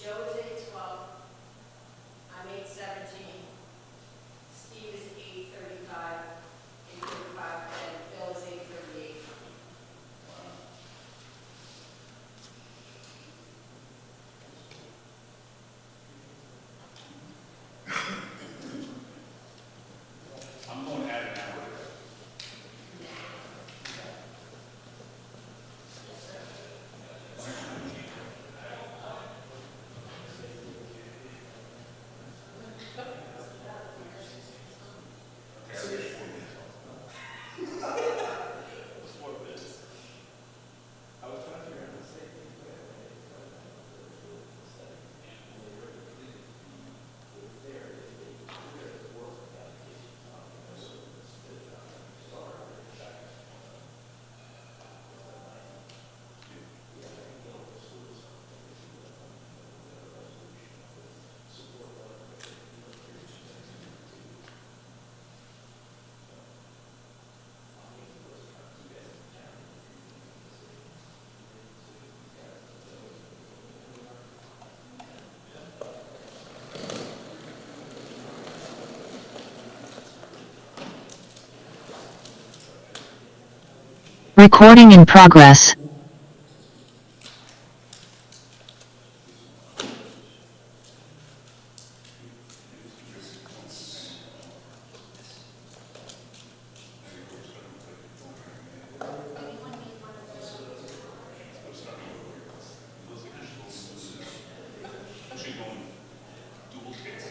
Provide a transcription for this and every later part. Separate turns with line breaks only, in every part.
Joe is 812. I'm 817. Steve is 835. 835, and Bill is 838.
I'm going to add an hour.
Recording in progress.
Actually going dual case.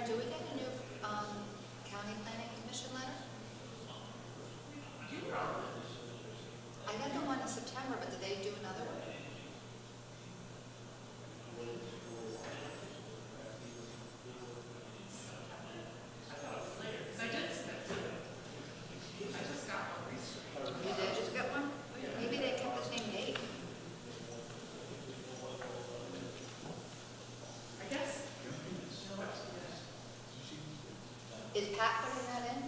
Do we get a new county planning commission letter? I got the one in September, but did they do another one? You did just get one? Maybe they kept the same date. Is Pat putting that in?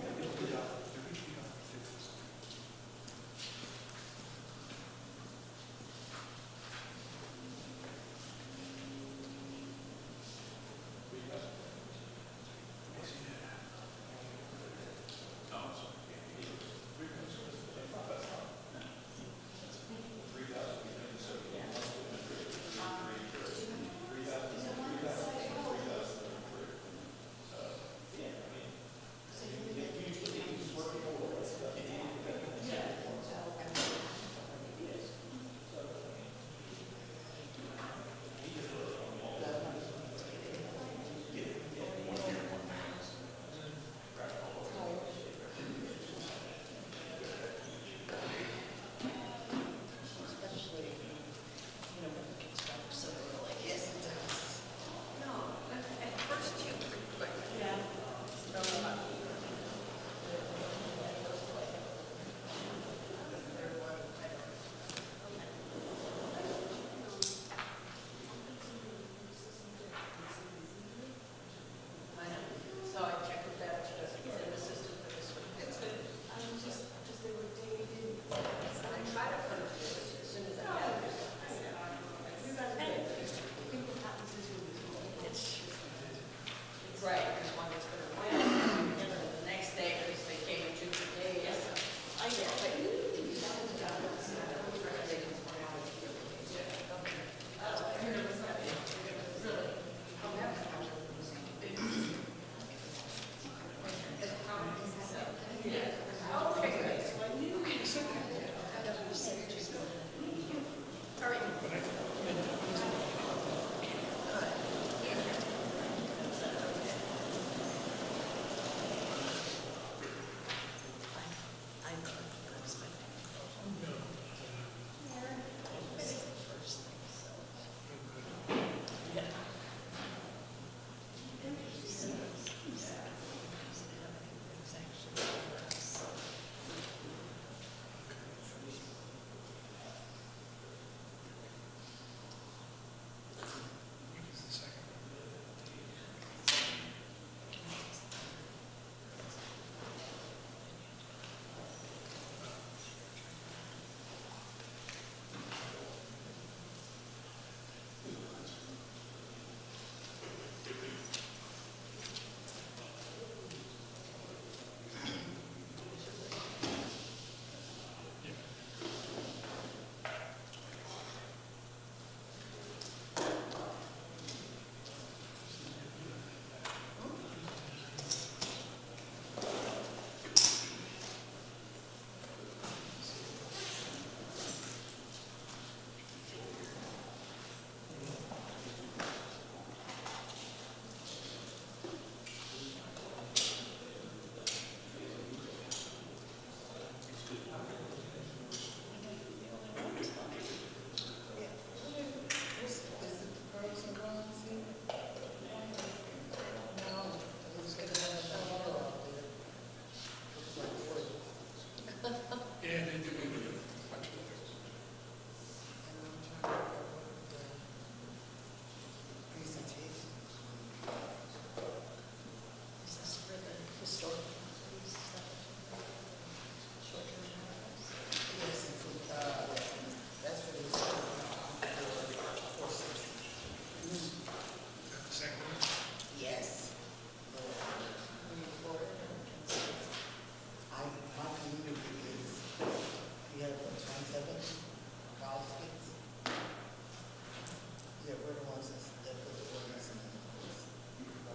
Yeah, we're the ones that put the ordinance in.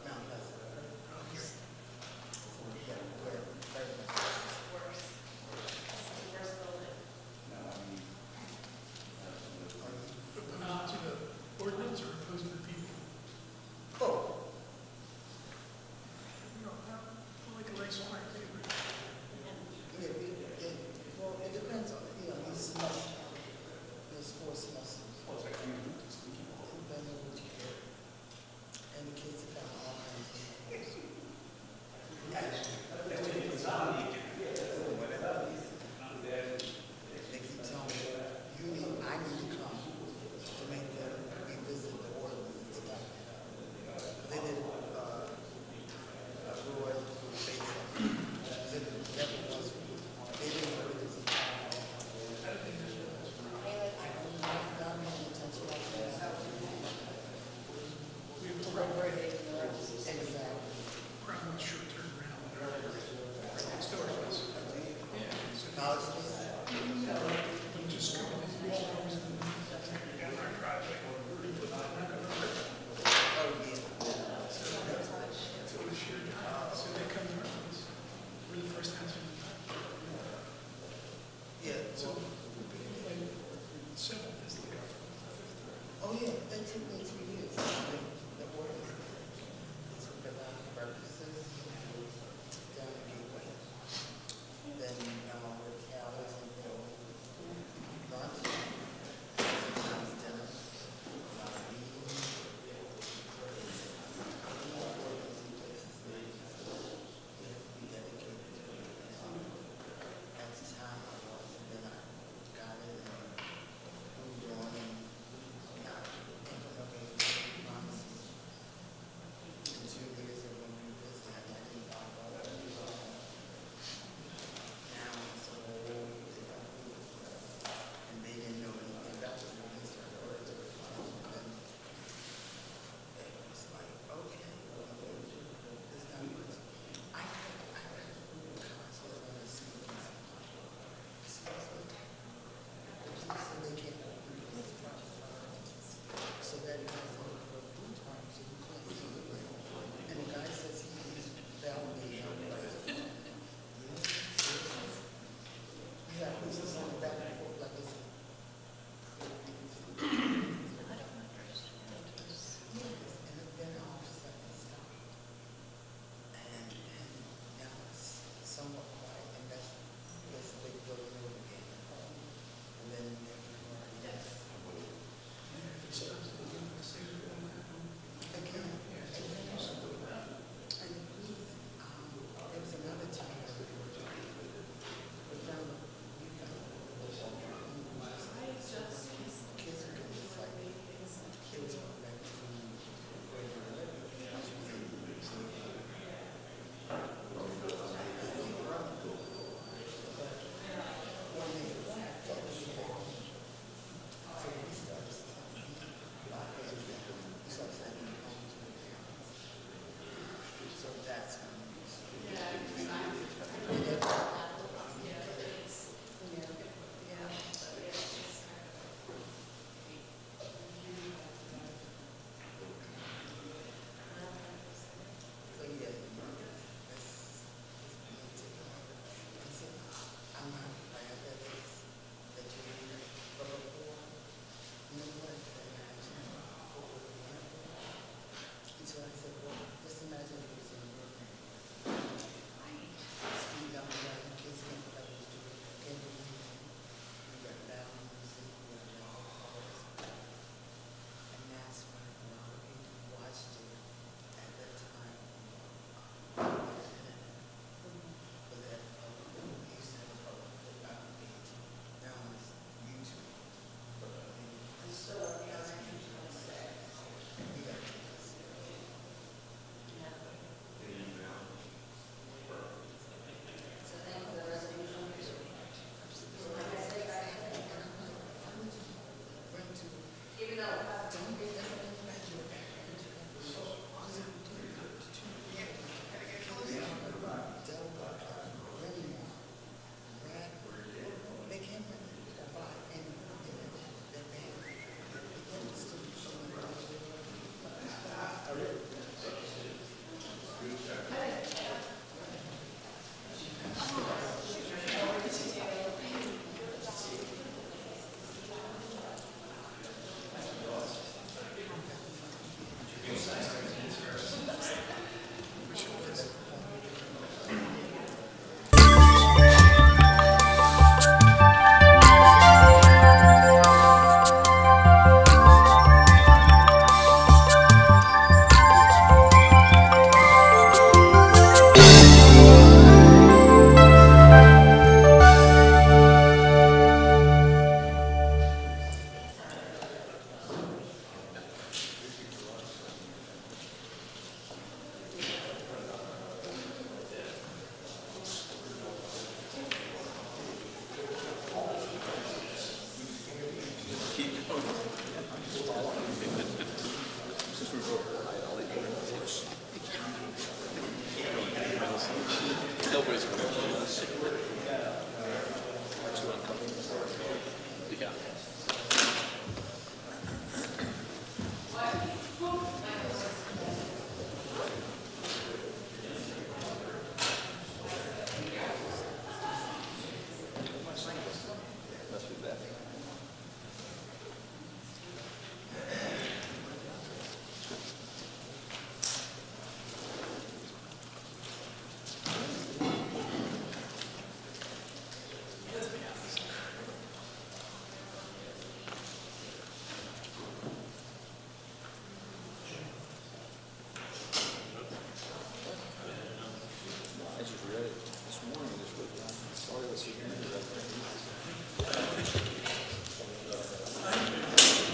Mount Pleasant. Yeah, we're very much.
Worse. This is the worst building.
No, I mean,
Opposed to the ordinance or opposed to the people?
Oh,
You know, I like a nice wine, I think.
yeah, well, it depends on, you know, these semesters, there's 4 semesters.
what's that?
Then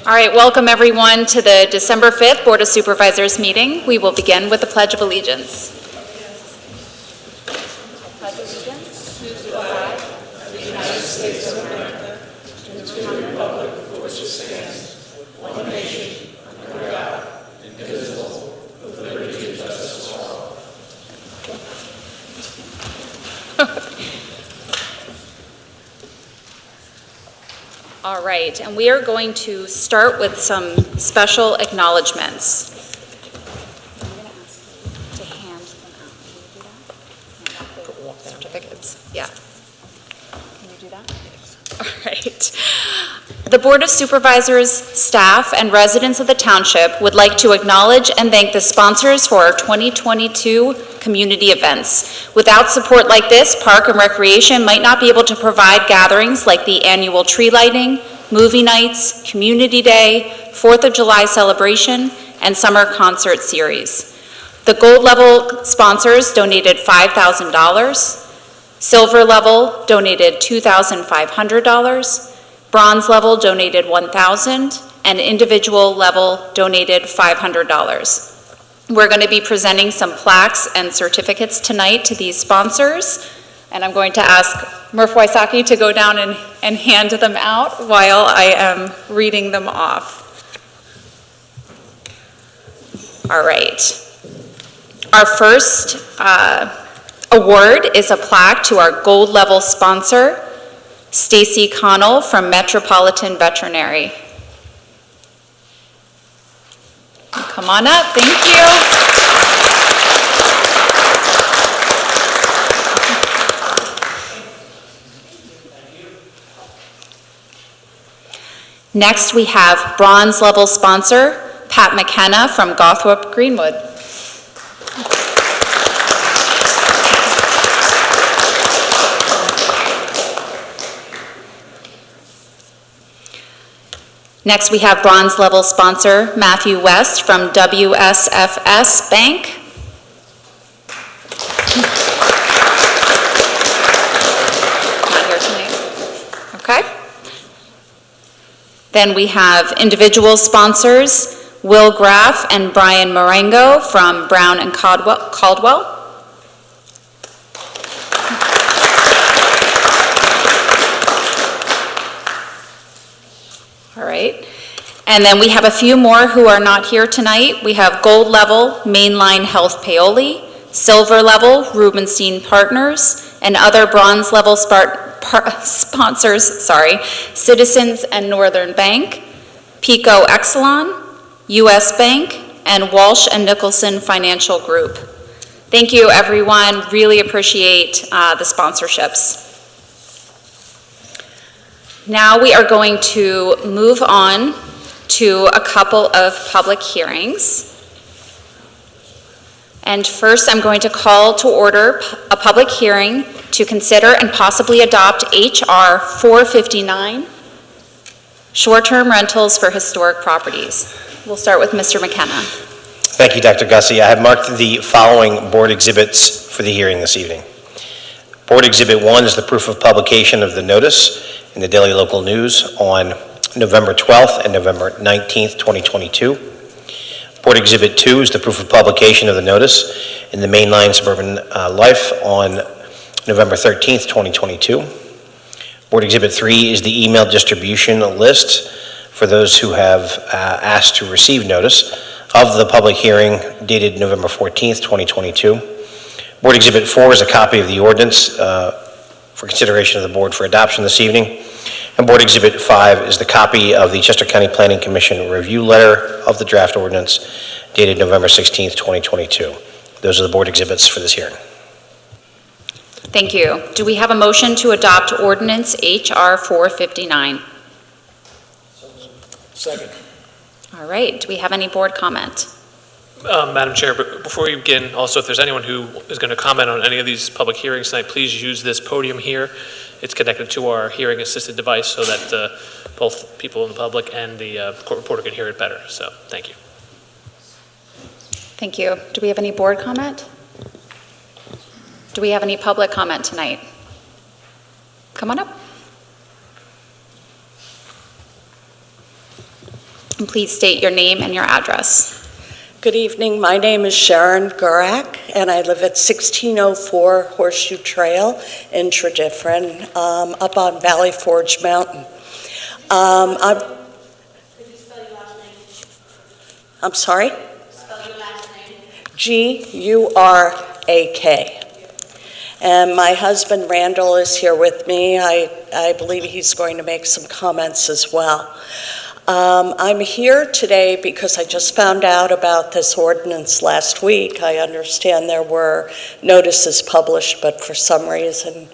All right, welcome everyone to the December 5th Board of Supervisors meeting. We will begin with the Pledge of Allegiance. Pledge of Allegiance to the flag of the United States of America and to the republic for which it stands, one nation, under God, indivisible, with liberty and justice for all. All right, and we are going to start with some special acknowledgements. I'm going to ask you to hand them out. Can you do that? Hand out the certificates. Yeah. Can you do that? All right. The Board of Supervisors, staff, and residents of the Township would like to acknowledge and thank the sponsors for our 2022 community events. Without support like this, Park and Recreation might not be able to provide gatherings like the annual tree lighting, movie nights, Community Day, 4th of July celebration, and summer concert series. The gold level sponsors donated $5,000, silver level donated $2,500, bronze level donated $1,000, and individual level donated $500. We're going to be presenting some plaques and certificates tonight to these sponsors, and I'm going to ask Murph Wysocki to go down and hand them out while I am reading them off. All right. Our first award is a plaque to our gold level sponsor, Stacy Connell from Metropolitan Veterinary. Come on up, thank you. Next, we have bronze level sponsor, Pat McKenna from Gothorpe Greenwood. Next, we have bronze level sponsor, Matthew West from WSFS Bank. Not here tonight. Okay. Then we have individual sponsors, Will Graff and Brian Marengo from Brown and Caldwell. All right. And then we have a few more who are not here tonight. We have gold level Mainline Health Paoli, silver level Rubenstein Partners, and other bronze level sponsors, Citizens and Northern Bank, Pico Exelon, US Bank, and Walsh and Nicholson Financial Group. Thank you, everyone. Really appreciate the sponsorships. Now we are going to move on to a couple of public hearings. And first, I'm going to call to order a public hearing to consider and possibly adopt H.R. 459, short-term rentals for historic properties. We'll start with Mr. McKenna.
Thank you, Dr. Gussie. I have marked the following board exhibits for the hearing this evening. Board Exhibit 1 is the proof of publication of the notice in the Daily Local News on November 12th and November 19th, 2022. Board Exhibit 2 is the proof of publication of the notice in the Mainline Suburban Life on November 13th, 2022. Board Exhibit 3 is the email distribution list for those who have asked to receive notice of the public hearing dated November 14th, 2022. Board Exhibit 4 is a copy of the ordinance for consideration of the board for adoption this evening. And Board Exhibit 5 is the copy of the Chester County Planning Commission review letter of the draft ordinance dated November 16th, 2022. Those are the board exhibits for this hearing.
Thank you. Do we have a motion to adopt ordinance HR 459?
Second.
All right, do we have any board comment?
Madam Chair, but before we begin, also, if there's anyone who is going to comment on any of these public hearings tonight, please use this podium here. It's connected to our hearing assisted device so that both people in the public and the court reporter can hear it better. So, thank you.
Thank you. Do we have any board comment? Do we have any public comment tonight? Come on up. And please state your name and your address.
Good evening. My name is Sharon Gurak, and I live at 1604 Horseshoe Trail in Tredyffrin, up on Valley Forge Mountain.
Could you spell your last name?
I'm sorry?
Spell your last name.
Gurak. And my husband Randall is here with me. I believe he's going to make some comments as well. I'm here today because I just found out about this ordinance last week. I understand there were notices published, but for some reason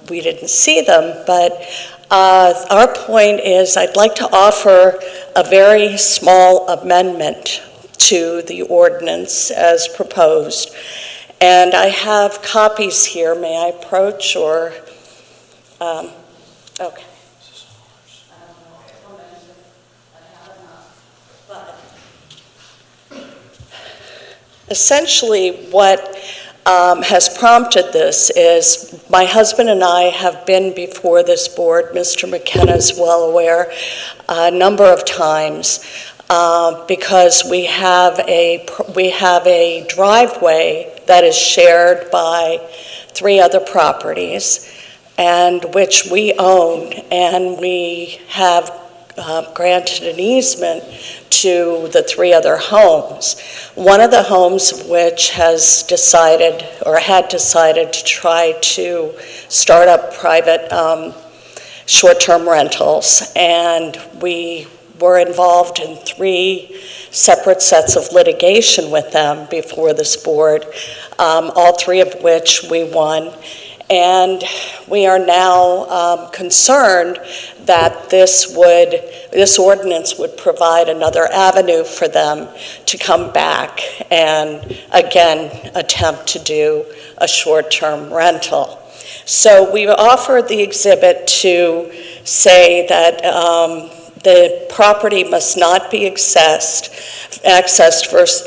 we didn't see them. But our point is I'd like to offer a very small amendment to the ordinance as proposed. And I have copies here. May I approach or, okay. Essentially, what has prompted this is my husband and I have been before this board, Mr. McKenna is well aware, a number of times because we have a driveway that is shared by 3 other properties and which we own, and we have granted an easement to the 3 other homes. One of the homes of which has decided or had decided to try to start up private short-term rentals, and we were involved in 3 separate sets of litigation with them before this board, all 3 of which we won. And we are now concerned that this ordinance would provide another avenue for them to come back and again attempt to do a short-term rental. So we offered the exhibit to say that the property must not be accessed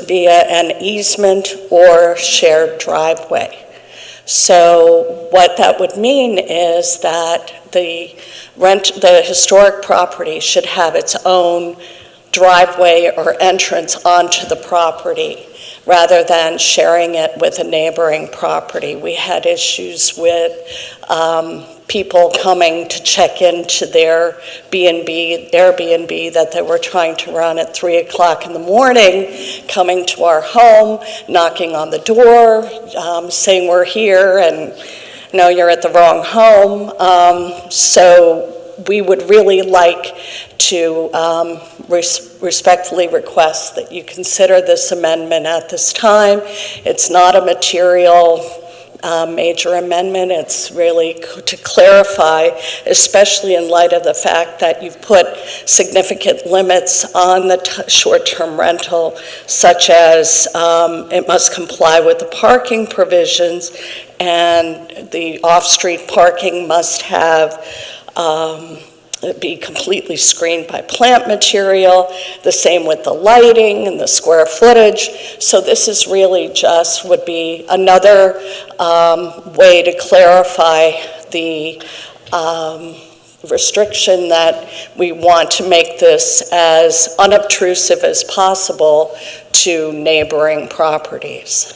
via an easement or shared driveway. So what that would mean is that the historic property should have its own driveway or entrance onto the property rather than sharing it with a neighboring property. We had issues with people coming to check into their Airbnb that they were trying to run at 3 o'clock in the morning, coming to our home, knocking on the door, saying we're here, and no, you're at the wrong home. So we would really like to respectfully request that you consider this amendment at this time. It's not a material major amendment. It's really to clarify, especially in light of the fact that you've put significant limits on the short-term rental, such as it must comply with the parking provisions, and the off-street parking must have be completely screened by plant material, the same with the lighting and the square footage. So this is really just would be another way to clarify the restriction that we want to make this as unobtrusive as possible to neighboring properties.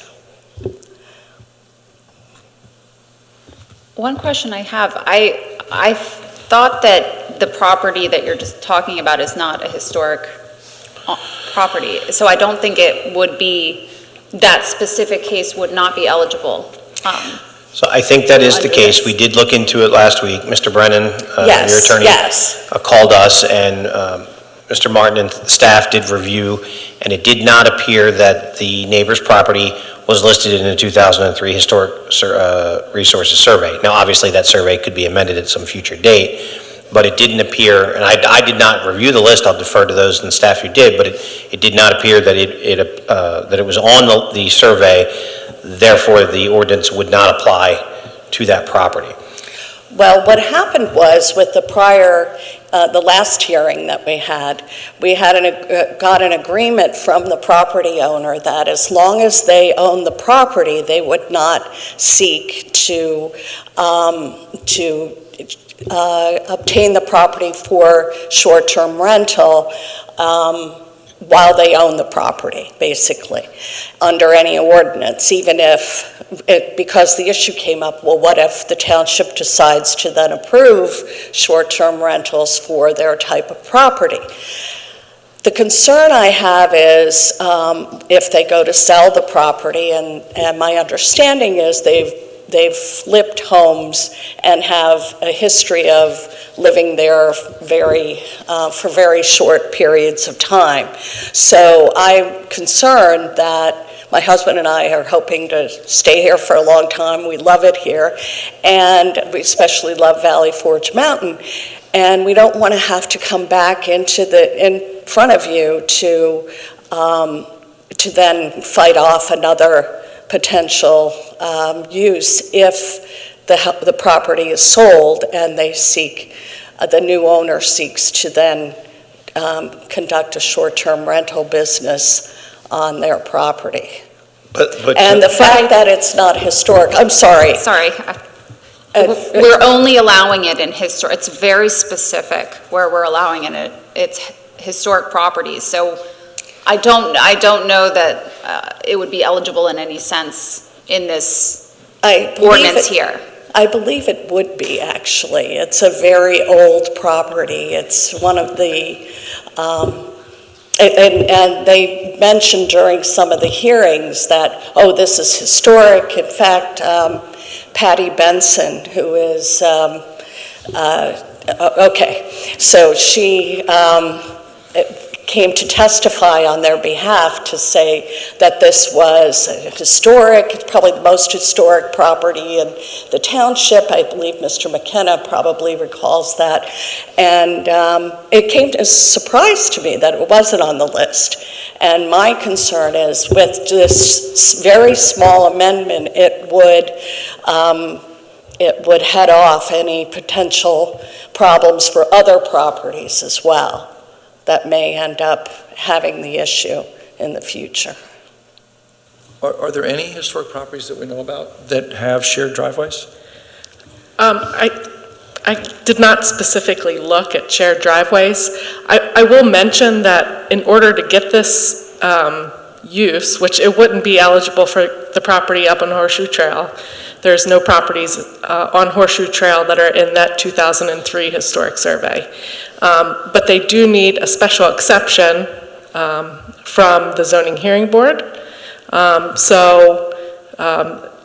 One question I have, I thought that the property that you're just talking about is not a historic property, so I don't think it would be that specific case would not be eligible.
So I think that is the
Under
case.
this.
We did look into it last week. Mr. Brennan, your
Yes,
attorney,
yes.
called us, and Mr. Martin and staff did review, and it did not appear that the neighbor's property was listed in the 2003 Historic Resources Survey. Now, obviously, that survey could be amended at some future date, but it didn't appear, and I did not review the list. I'll defer to those in the staff who did, but it did not appear that it was on the survey. Therefore, the ordinance would not apply to that property.
Well, what happened was with the last hearing that we had got an agreement from the property owner that as long as they own the property, they would not seek to obtain the property for short-term rental while they own the property, basically, under any ordinance, even if, because the issue came up, well, what if the township decides to then approve short-term rentals for their type of property? The concern I have is if they go to sell the property, and my understanding is they've flipped homes and have a history of living there for very short periods of time. So I'm concerned that my husband and I are hoping to stay here for a long time. We love it here, and we especially love Valley Forge Mountain. And we don't want to have to come back in front of you to then fight off another potential use if the property is sold and the new owner seeks to then conduct a short-term rental business on their property.
But
And the fact that it's not historic, I'm sorry.
Sorry. We're only allowing it in it's very specific where we're allowing it. It's historic properties. So I don't know that it would be eligible in any sense in this ordinance here.
I believe it would be, actually. It's a very old property. It's one of the, and they mentioned during some of the hearings that, oh, this is historic. In fact, Patty Benson, who is, okay, so she came to testify on their behalf to say that this was historic, probably the most historic property in the township. I believe Mr. McKenna probably recalls that. And it came as a surprise to me that it wasn't on the list. And my concern is with this very small amendment, it would head off any potential problems for other properties as well that may end up having the issue in the future.
Are there any historic properties that we know about that have shared driveways?
I did not specifically look at shared driveways. I will mention that in order to get this use, which it wouldn't be eligible for the property up on Horseshoe Trail, there's no properties on Horseshoe Trail that are in that 2003 historic survey. But they do need a special exception from the zoning hearing board.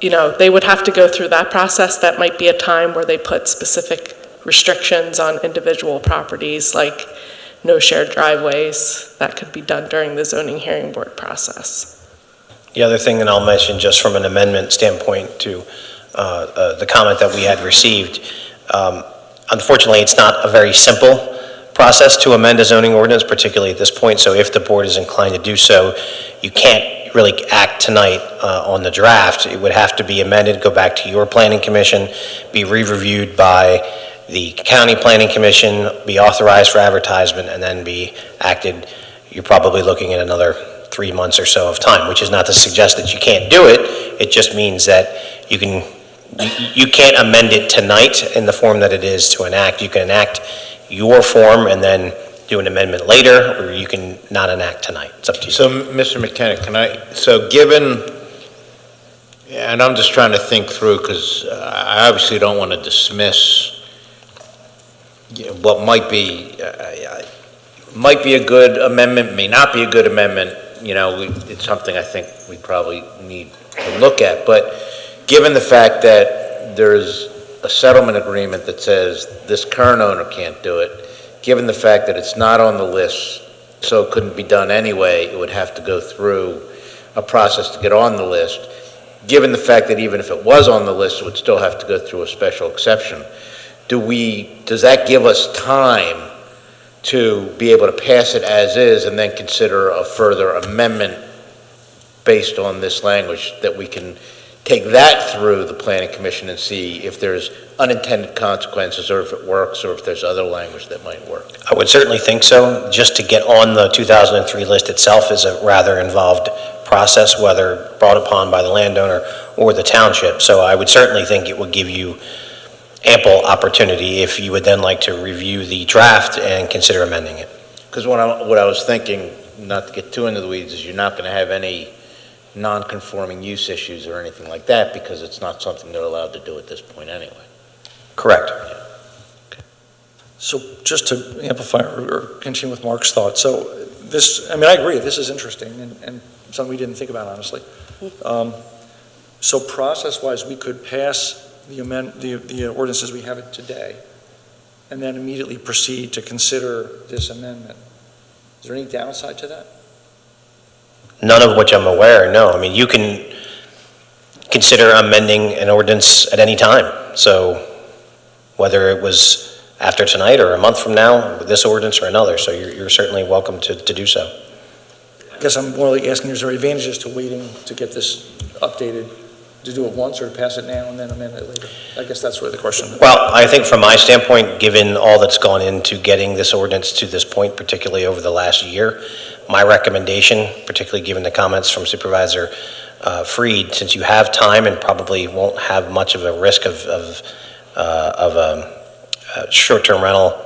You know, they would have to go through that process. That might be a time where they put specific restrictions on individual properties, like no shared driveways. That could be done during the zoning hearing board process.
the other thing that I'll mention, just from an amendment standpoint to the comment that we had received, unfortunately, it's not a very simple process to amend a zoning ordinance, particularly at this point. So if the board is inclined to do so, you can't really act tonight on the draft. It would have to be amended, go back to your planning commission, be re-reviewed by the county planning commission, be authorized for advertisement, and then be acted. You're probably looking at another 3 months or so of time, which is not to suggest that you can't do it. It just means that you can't amend it tonight in the form that it is to enact. You can enact your form and then do an amendment later, or you can not enact tonight. It's up to you.
So, Mr. McKenna, so given, and I'm just trying to think through, because I obviously don't want to dismiss what might be a good amendment, may not be a good amendment, it's something I think we probably need to look at. But given the fact that there's a settlement agreement that says this current owner can't do it, given the fact that it's not on the list, so it couldn't be done anyway, it would have to go through a process to get on the list. Given the fact that even if it was on the list, it would still have to go through a special exception. Does that give us time to be able to pass it as is and then consider a further amendment based on this language, that we can take that through the planning commission and see if there's unintended consequences, or if it works, or if there's other language that might work?
I would certainly think so. Just to get on the 2003 list itself is a rather involved process, whether brought upon by the landowner or the township. So I would certainly think it would give you ample opportunity if you would then like to review the draft and consider amending it.
Because what I was thinking, not to get too into the weeds, is you're not going to have any non-conforming use issues or anything like that, because it's not something they're allowed to do at this point anyway.
Correct.
So just to amplify or continue with Mark's thought, so this, I mean, I agree, this is interesting and something we didn't think about, honestly. So process-wise, we could pass the ordinances we have it today, and then immediately proceed to consider this amendment. Is there any downside to that?
None of which I'm aware, no. I mean, you can consider amending an ordinance at any time. So whether it was after tonight or a month from now, with this ordinance or another, so you're certainly welcome to do so.
I guess I'm more like asking, is there advantages to waiting to get this updated, to do it once, or to pass it now and then amend it later? I guess that's really the question.
Well, I think from my standpoint, given all that's gone into getting this ordinance to this point, particularly over the last year, my recommendation, particularly given the comments from Supervisor Freed, since you have time and probably won't have much of a risk of short-term rental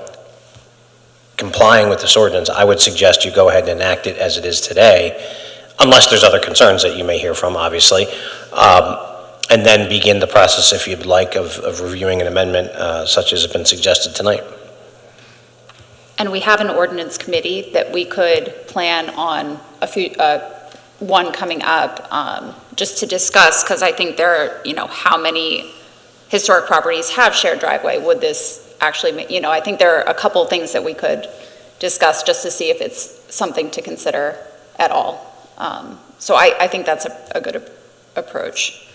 complying with this ordinance, I would suggest you go ahead and enact it as it is today, unless there's other concerns that you may hear from, obviously, and then begin the process, if you'd like, of reviewing an amendment such as has been suggested tonight.
And we have an ordinance committee that we could plan on one coming up, just to discuss, because I think there are, how many historic properties have shared driveway? Would this actually, I think there are a couple of things that we could discuss just to see if it's something to consider at all. So I think that's a good approach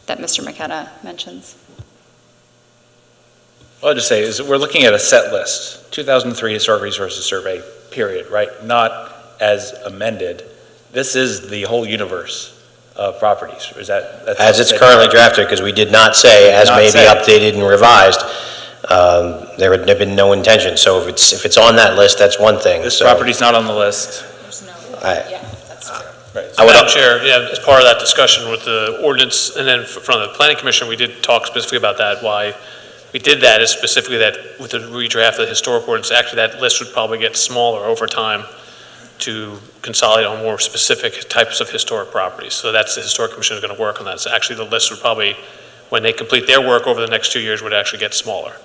that Mr. McKenna mentions.
All I'll just say is we're looking at a set list, 2003 Historic Resources Survey, period, right? Not as amended. This is the whole universe of properties. Is that
as it's currently drafted? Because we did not say as may be updated and revised. There would have been no intention. So if it's on that list, that's one thing.
This property's not on the list.
That's true.
Right.
So Madam Chair, as part of that discussion with the ordinance, and then from the Planning Commission, we did talk specifically about that. Why we did that is specifically that with the redraft of the historic ordinance, actually that list would probably get smaller over time to consolidate on more specific types of historic properties. So that's the Historic Commission is going to work on that. So actually the list would probably, when they complete their work over the next 2 years, would actually get smaller.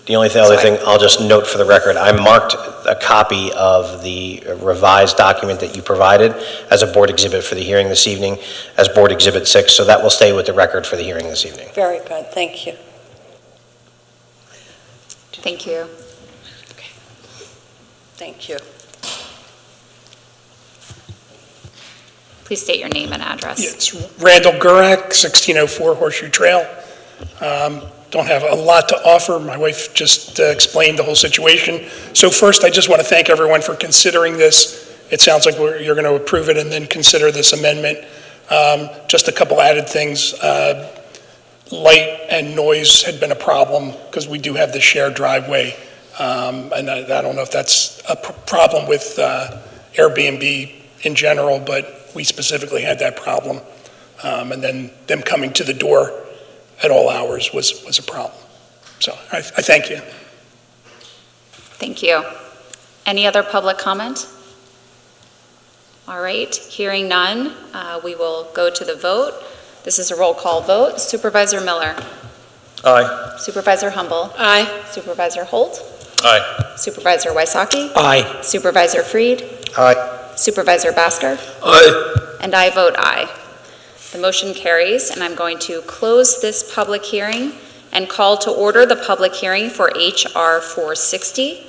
The only other thing I'll just note for the record, I marked a copy of the revised document that you provided as a board exhibit for the hearing this evening as Board Exhibit 6, so that will stay with the record for the hearing this evening.
Very good, thank you.
Thank you.
Thank you.
Please state your name and address.
Yeah, it's Randall Gurak, 1604 Horseshoe Trail. Don't have a lot to offer. My wife just explained the whole situation. So first, I just want to thank everyone for considering this. It sounds like you're going to approve it and then consider this amendment. Just a couple added things. Light and noise had been a problem because we do have the shared driveway. And I don't know if that's a problem with Airbnb in general, but we specifically had that problem. And then them coming to the door at all hours was a problem. So I thank you.
Thank you. Any other public comment? All right, hearing none, we will go to the vote. This is a roll call vote. Supervisor Miller.
Aye.
Supervisor Humble. Aye. Supervisor Holt.
Aye.
Supervisor Wysocki.
Aye.
Supervisor Freed.
Aye.
Supervisor Basker?
Aye.
And I vote aye. The motion carries, and I'm going to close this public hearing and call to order the public hearing for HR 460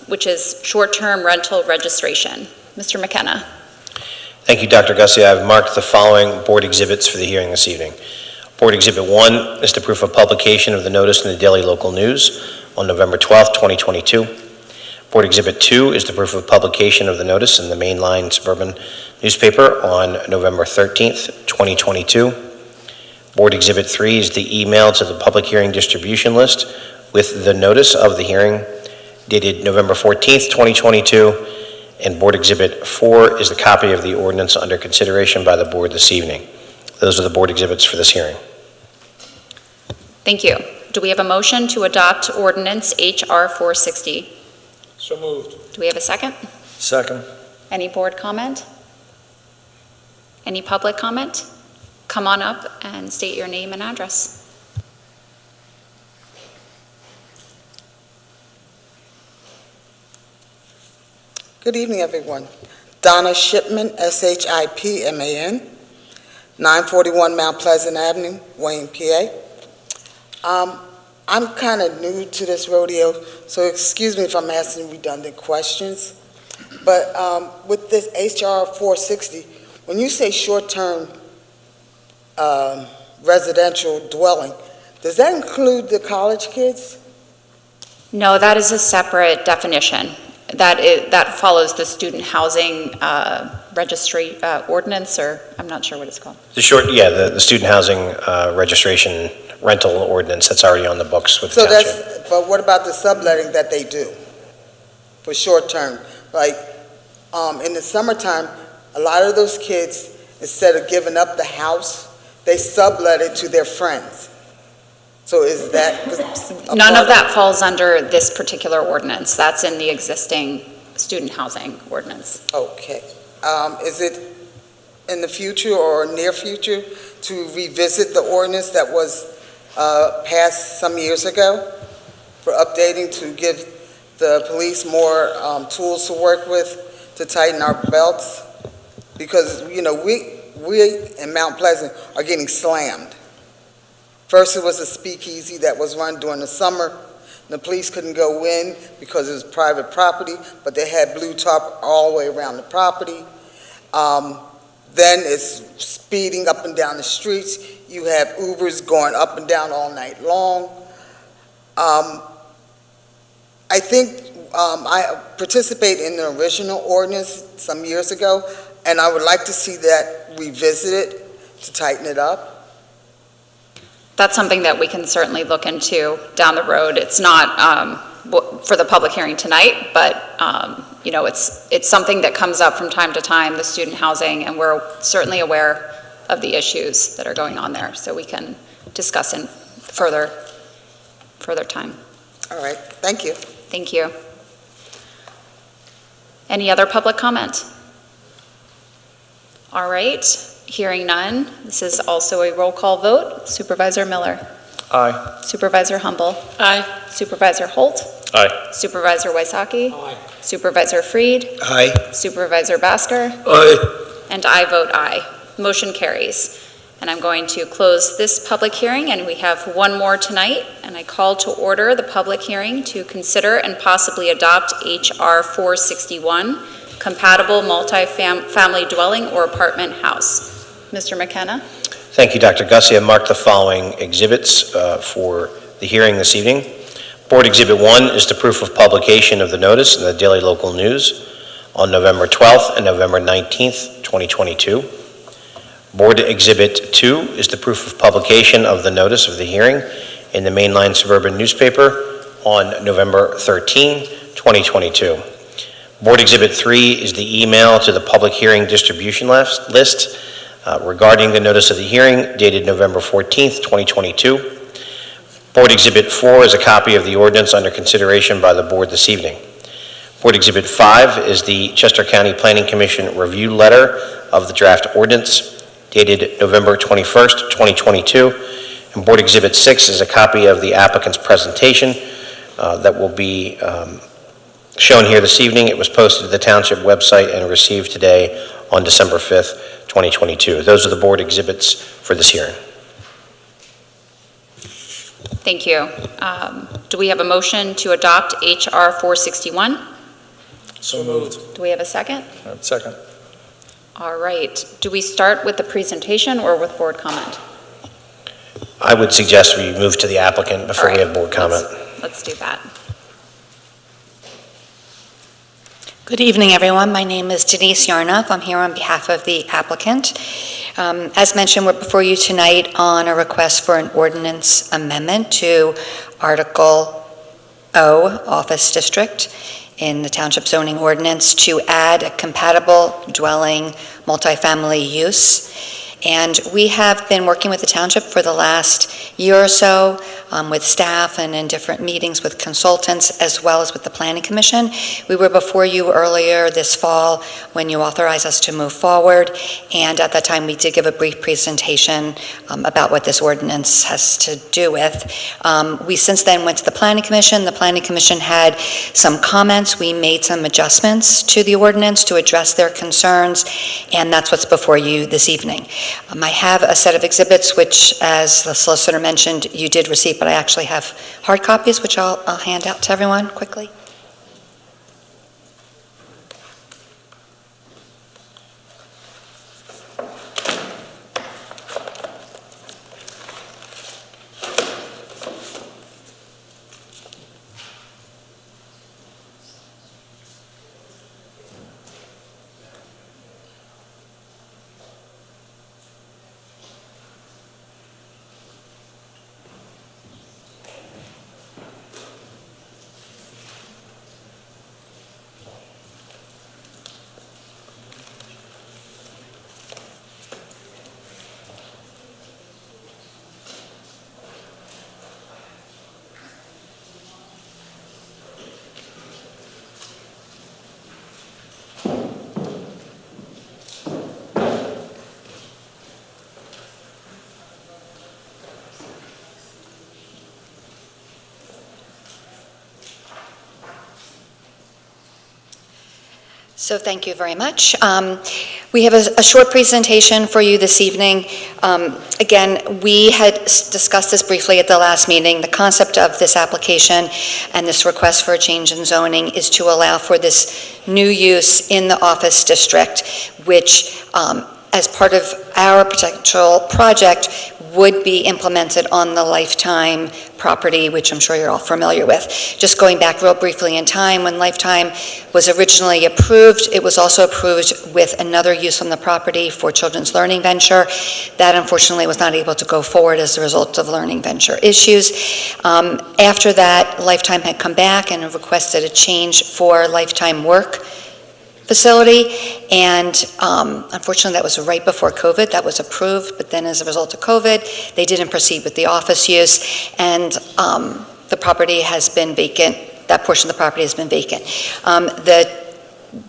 which is short-term rental registration. Mr. McKenna.
Thank you, Dr. Gussie. I have marked the following board exhibits for the hearing this evening. Board Exhibit 1 is the proof of publication of the notice in the Daily Local News on November 12, 2022. Board Exhibit 2 is the proof of publication of the notice in the mainline suburban newspaper on November 13th, 2022. Board Exhibit 3 is the email to the public hearing distribution list with the notice of the hearing dated November 14th, 2022. And Board Exhibit 4 is the copy of the ordinance under consideration by the board this evening. Those are the board exhibits for this hearing.
Thank you. Do we have a motion to adopt ordinance HR 460?
So moved.
Do we have a second?
Second.
Any board comment? Any public comment? Come on up and state your name and address.
Good evening, everyone. Donna Shipman, Shipman, 941 Mount Pleasant Avenue, Wayne, PA. I'm kind of new to this rodeo, so excuse me if I'm asking redundant questions. But with this HR 460, when you say short-term residential dwelling, does that include the college kids?
No, that is a separate definition. That follows the student housing registry ordinance, or I'm not sure what it's called.
The student housing registration rental ordinance that's already on the books with the township.
But what about the subletting that they do for short term? Like in the summertime, a lot of those kids, instead of giving up the house, they sublet it to their friends. So is that?
None of that falls under this particular ordinance. That's in the existing student housing ordinance.
Okay. Is it in the future or near future to revisit the ordinance that was passed some years ago for updating to give the police more tools to work with to tighten our belts? Because, you know, we in Mount Pleasant are getting slammed. First, it was a speakeasy that was run during the summer. The police couldn't go in because it was private property, but they had blue tarp all the way around the property. Then it's speeding up and down the streets. You have Ubers going up and down all night long. I think I participated in the original ordinance some years ago, and I would like to see that revisited to tighten it up.
That's something that we can certainly look into down the road. It's not for the public hearing tonight, but you know, it's something that comes up from time to time, the student housing, and we're certainly aware of the issues that are going on there, so we can discuss in further time.
All right, thank you.
Thank you. Any other public comment? All right, hearing none. This is also a roll call vote. Supervisor Miller.
Aye.
Supervisor Humble. Aye. Supervisor Holt.
Aye.
Supervisor Wysocki.
Aye.
Supervisor Freed.
Aye.
Supervisor Basker.
Aye.
And I vote aye. Motion carries. And I'm going to close this public hearing, and we have one more tonight, and I call to order the public hearing to consider and possibly adopt HR 461, compatible multi-family dwelling or apartment house. Mr. McKenna?
Thank you, Dr. Gussie. I marked the following exhibits for the hearing this evening. Board Exhibit 1 is the proof of publication of the notice in the Daily Local News on November 12th and November 19th, 2022. Board Exhibit 2 is the proof of publication of the notice of the hearing in the mainline suburban newspaper on November 13, 2022. Board Exhibit 3 is the email to the public hearing distribution list regarding the notice of the hearing dated November 14th, 2022. Board Exhibit 4 is a copy of the ordinance under consideration by the board this evening. Board Exhibit 5 is the Chester County Planning Commission review letter of the draft ordinance dated November 21st, 2022. And Board Exhibit 6 is a copy of the applicant's presentation that will be shown here this evening. It was posted to the Township website and received today on December 5th, 2022. Those are the board exhibits for this hearing.
Thank you. Do we have a motion to adopt HR 461?
So moved.
Do we have a second?
Second.
All right. Do we start with the presentation or with board comment?
I would suggest we move to the applicant before we have board comment.
Let's do that.
Good evening, everyone. My name is Denise Yarnock. I'm here on behalf of the applicant. As mentioned, we're before you tonight on a request for an ordinance amendment to Article O, Office District, in the Township zoning ordinance to add a compatible dwelling multifamily use. And we have been working with the Township for the last year or so with staff and in different meetings with consultants as well as with the Planning Commission. We were before you earlier this fall when you authorized us to move forward, and at that time we did give a brief presentation about what this ordinance has to do with. We since then went to the Planning Commission. The Planning Commission had some comments. We made some adjustments to the ordinance to address their concerns, and that's what's before you this evening. I have a set of exhibits which, as the solicitor mentioned, you did receive, but I actually have hard copies which I'll hand out to everyone quickly. So thank you very much. We have a short presentation for you this evening. Again, we had discussed this briefly at the last meeting. The concept of this application and this request for a change in zoning is to allow for this new use in the office district, which as part of our potential project would be implemented on the Lifetime property, which I'm sure you're all familiar with. Just going back real briefly in time, when Lifetime was originally approved, it was also approved with another use on the property for Children's Learning Venture. That unfortunately was not able to go forward as a result of Learning Venture issues. After that, Lifetime had come back and requested a change for Lifetime Work facility, and unfortunately that was right before COVID. That was approved, but then as a result of COVID, they didn't proceed with the office use, and the property has been vacant. That portion of the property has been vacant. The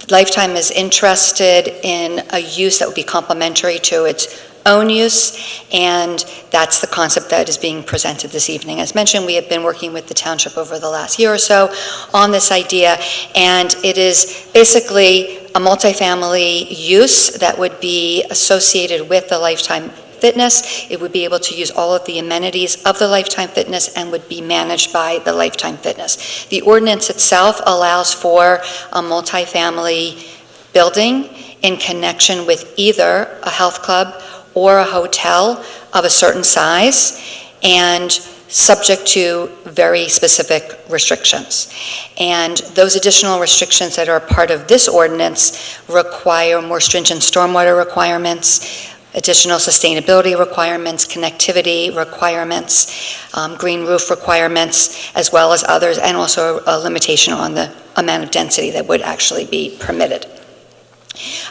Lifetime is interested in a use that would be complementary to its own use, and that's the concept that is being presented this evening. As mentioned, we have been working with the Township over the last year or so on this idea, and it is basically a multifamily use that would be associated with the Lifetime Fitness. It would be able to use all of the amenities of the Lifetime Fitness and would be managed by the Lifetime Fitness. The ordinance itself allows for a multifamily building in connection with either a health club or a hotel of a certain size, and subject to very specific restrictions. And those additional restrictions that are part of this ordinance require more stringent stormwater requirements, additional sustainability requirements, connectivity requirements, green roof requirements, as well as others, and also a limitation on the amount of density that would actually be permitted.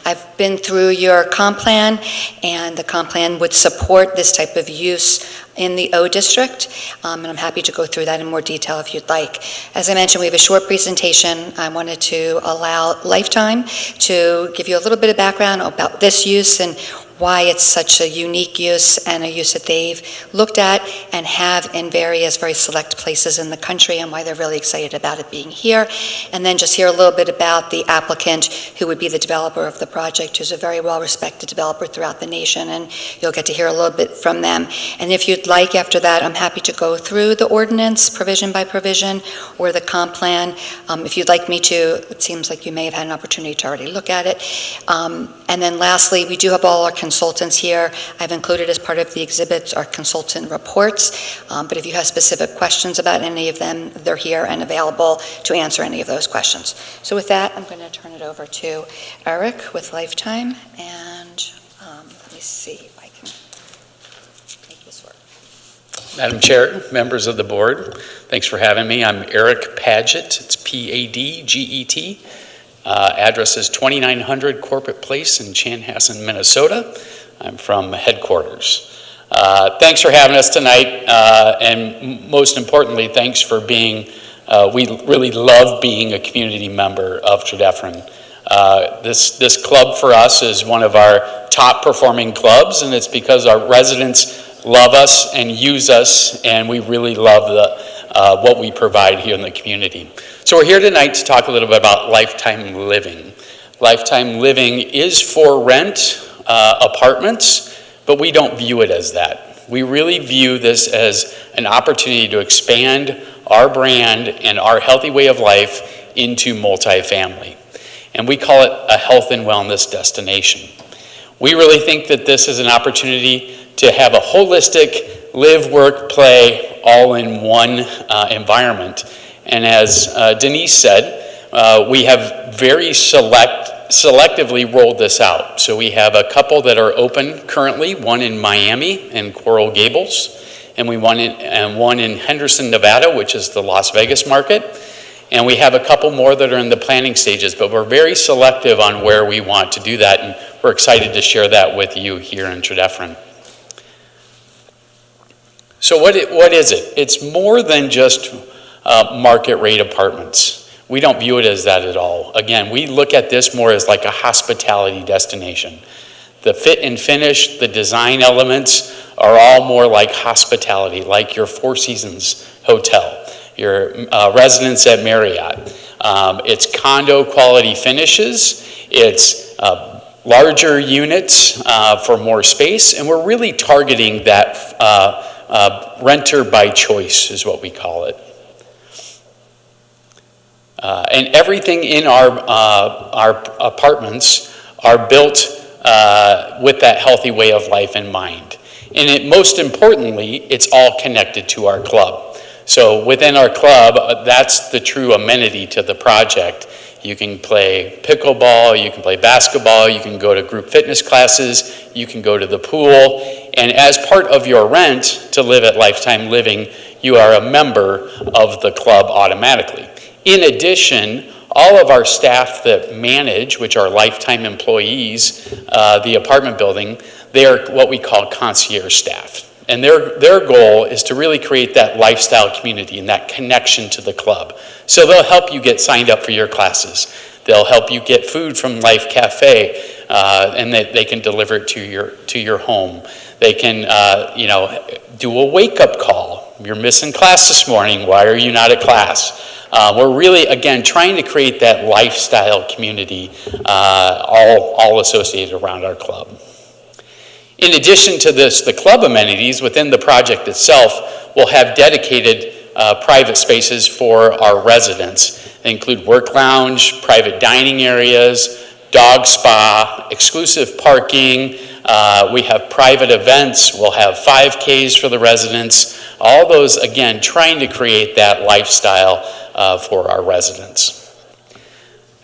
I've been through your comp plan, and the comp plan would support this type of use in the O district, and I'm happy to go through that in more detail if you'd like. As I mentioned, we have a short presentation. I wanted to allow Lifetime to give you a little bit of background about this use and why it's such a unique use and a use that they've looked at and have in various very select places in the country, and why they're really excited about it being here. And then just hear a little bit about the applicant, who would be the developer of the project, who's a very well-respected developer throughout the nation, and you'll get to hear a little bit from them. And if you'd like, after that, I'm happy to go through the ordinance provision by provision or the comp plan. If you'd like me to, it seems like you may have had an opportunity to already look at it. And then lastly, we do have all our consultants here. I've included as part of the exhibits our consultant reports, but if you have specific questions about any of them, they're here and available to answer any of those questions. So with that, I'm going to turn it over to Eric with Lifetime, and let me see if I can make this work.
Madam Chair, members of the board, thanks for having me. I'm Eric Padgett. It's P-A-D-G-E-T. Address is 2900 Corporate Place in Chanhassen, Minnesota. I'm from headquarters. Thanks for having us tonight, and most importantly, thanks for being, we really love being a community member of Tredyffrin. This club for us is one of our top performing clubs, and it's because our residents love us and use us, and we really love what we provide here in the community. So we're here tonight to talk a little bit about lifetime living. Lifetime living is for rent apartments, but we don't view it as that. We really view this as an opportunity to expand our brand and our healthy way of life into multifamily. And we call it a health and wellness destination. We really think that this is an opportunity to have a holistic live, work, play all in one environment. And as Denise said, we have very selectively rolled this out. So we have a couple that are open currently, one in Miami and Coral Gables, and one in Henderson, Nevada, which is the Las Vegas market. And we have a couple more that are in the planning stages, but we're very selective on where we want to do that, and we're excited to share that with you here in Tredyffrin. So what is it? It's more than just market rate apartments. We don't view it as that at all. Again, we look at this more as like a hospitality destination. The fit and finish, the design elements are all more like hospitality, like your Four Seasons hotel, your residence at Marriott. It's condo quality finishes. It's larger units for more space, and we're really targeting that renter by choice is what we call it. And everything in our apartments are built with that healthy way of life in mind. And most importantly, it's all connected to our club. So within our club, that's the true amenity to the project. You can play pickleball, you can play basketball, you can go to group fitness classes, you can go to the pool, and as part of your rent to live at Lifetime Living, you are a member of the club automatically. In addition, all of our staff that manage, which are Lifetime employees, the apartment building, they are what we call concierge staff. And their goal is to really create that lifestyle community and that connection to the club. So they'll help you get signed up for your classes. They'll help you get food from Life Cafe, and they can deliver it to your home. They can, do a wake-up call. You're missing class this morning. Why are you not at class? We're really, again, trying to create that lifestyle community, all associated around our club. In addition to this, the club amenities within the project itself will have dedicated private spaces for our residents. They include work lounge, private dining areas, dog spa, exclusive parking. We have private events. We'll have 5Ks for the residents. All those, again, trying to create that lifestyle for our residents.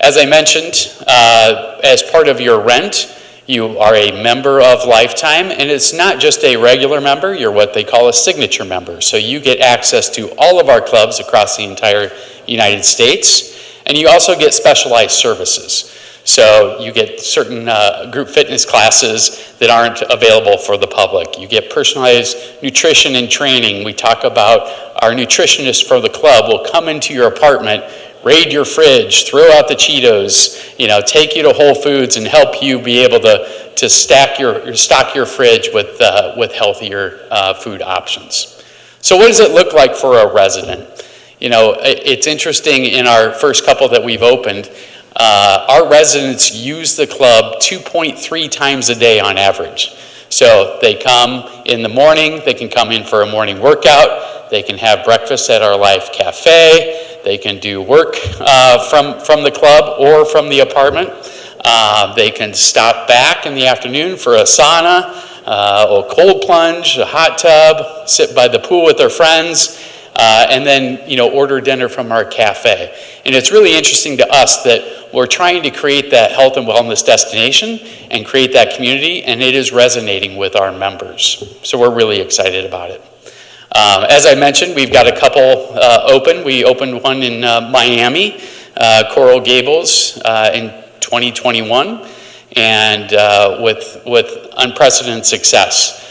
As I mentioned, as part of your rent, you are a member of Lifetime, and it's not just a regular member, you're what they call a signature member. So you get access to all of our clubs across the entire United States, and you also get specialized services. So you get certain group fitness classes that aren't available for the public. You get personalized nutrition and training. We talk about our nutritionist for the club will come into your apartment, raid your fridge, throw out the Cheetos, take you to Whole Foods and help you be able to to stock your fridge with healthier food options. So what does it look like for a resident? You know, it's interesting, in our first couple that we've opened, our residents use the club 2.3 times a day on average. So they come in the morning, they can come in for a morning workout, they can have breakfast at our Life Cafe, they can do work from the club or from the apartment. They can stop back in the afternoon for a sauna, a cold plunge, a hot tub, sit by the pool with their friends, and then, you know, order dinner from our cafe. And it's really interesting to us that we're trying to create that health and wellness destination and create that community, and it is resonating with our members. So we're really excited about it. As I mentioned, we've got a couple open. We opened one in Miami, Coral Gables, in 2021, and with unprecedented success.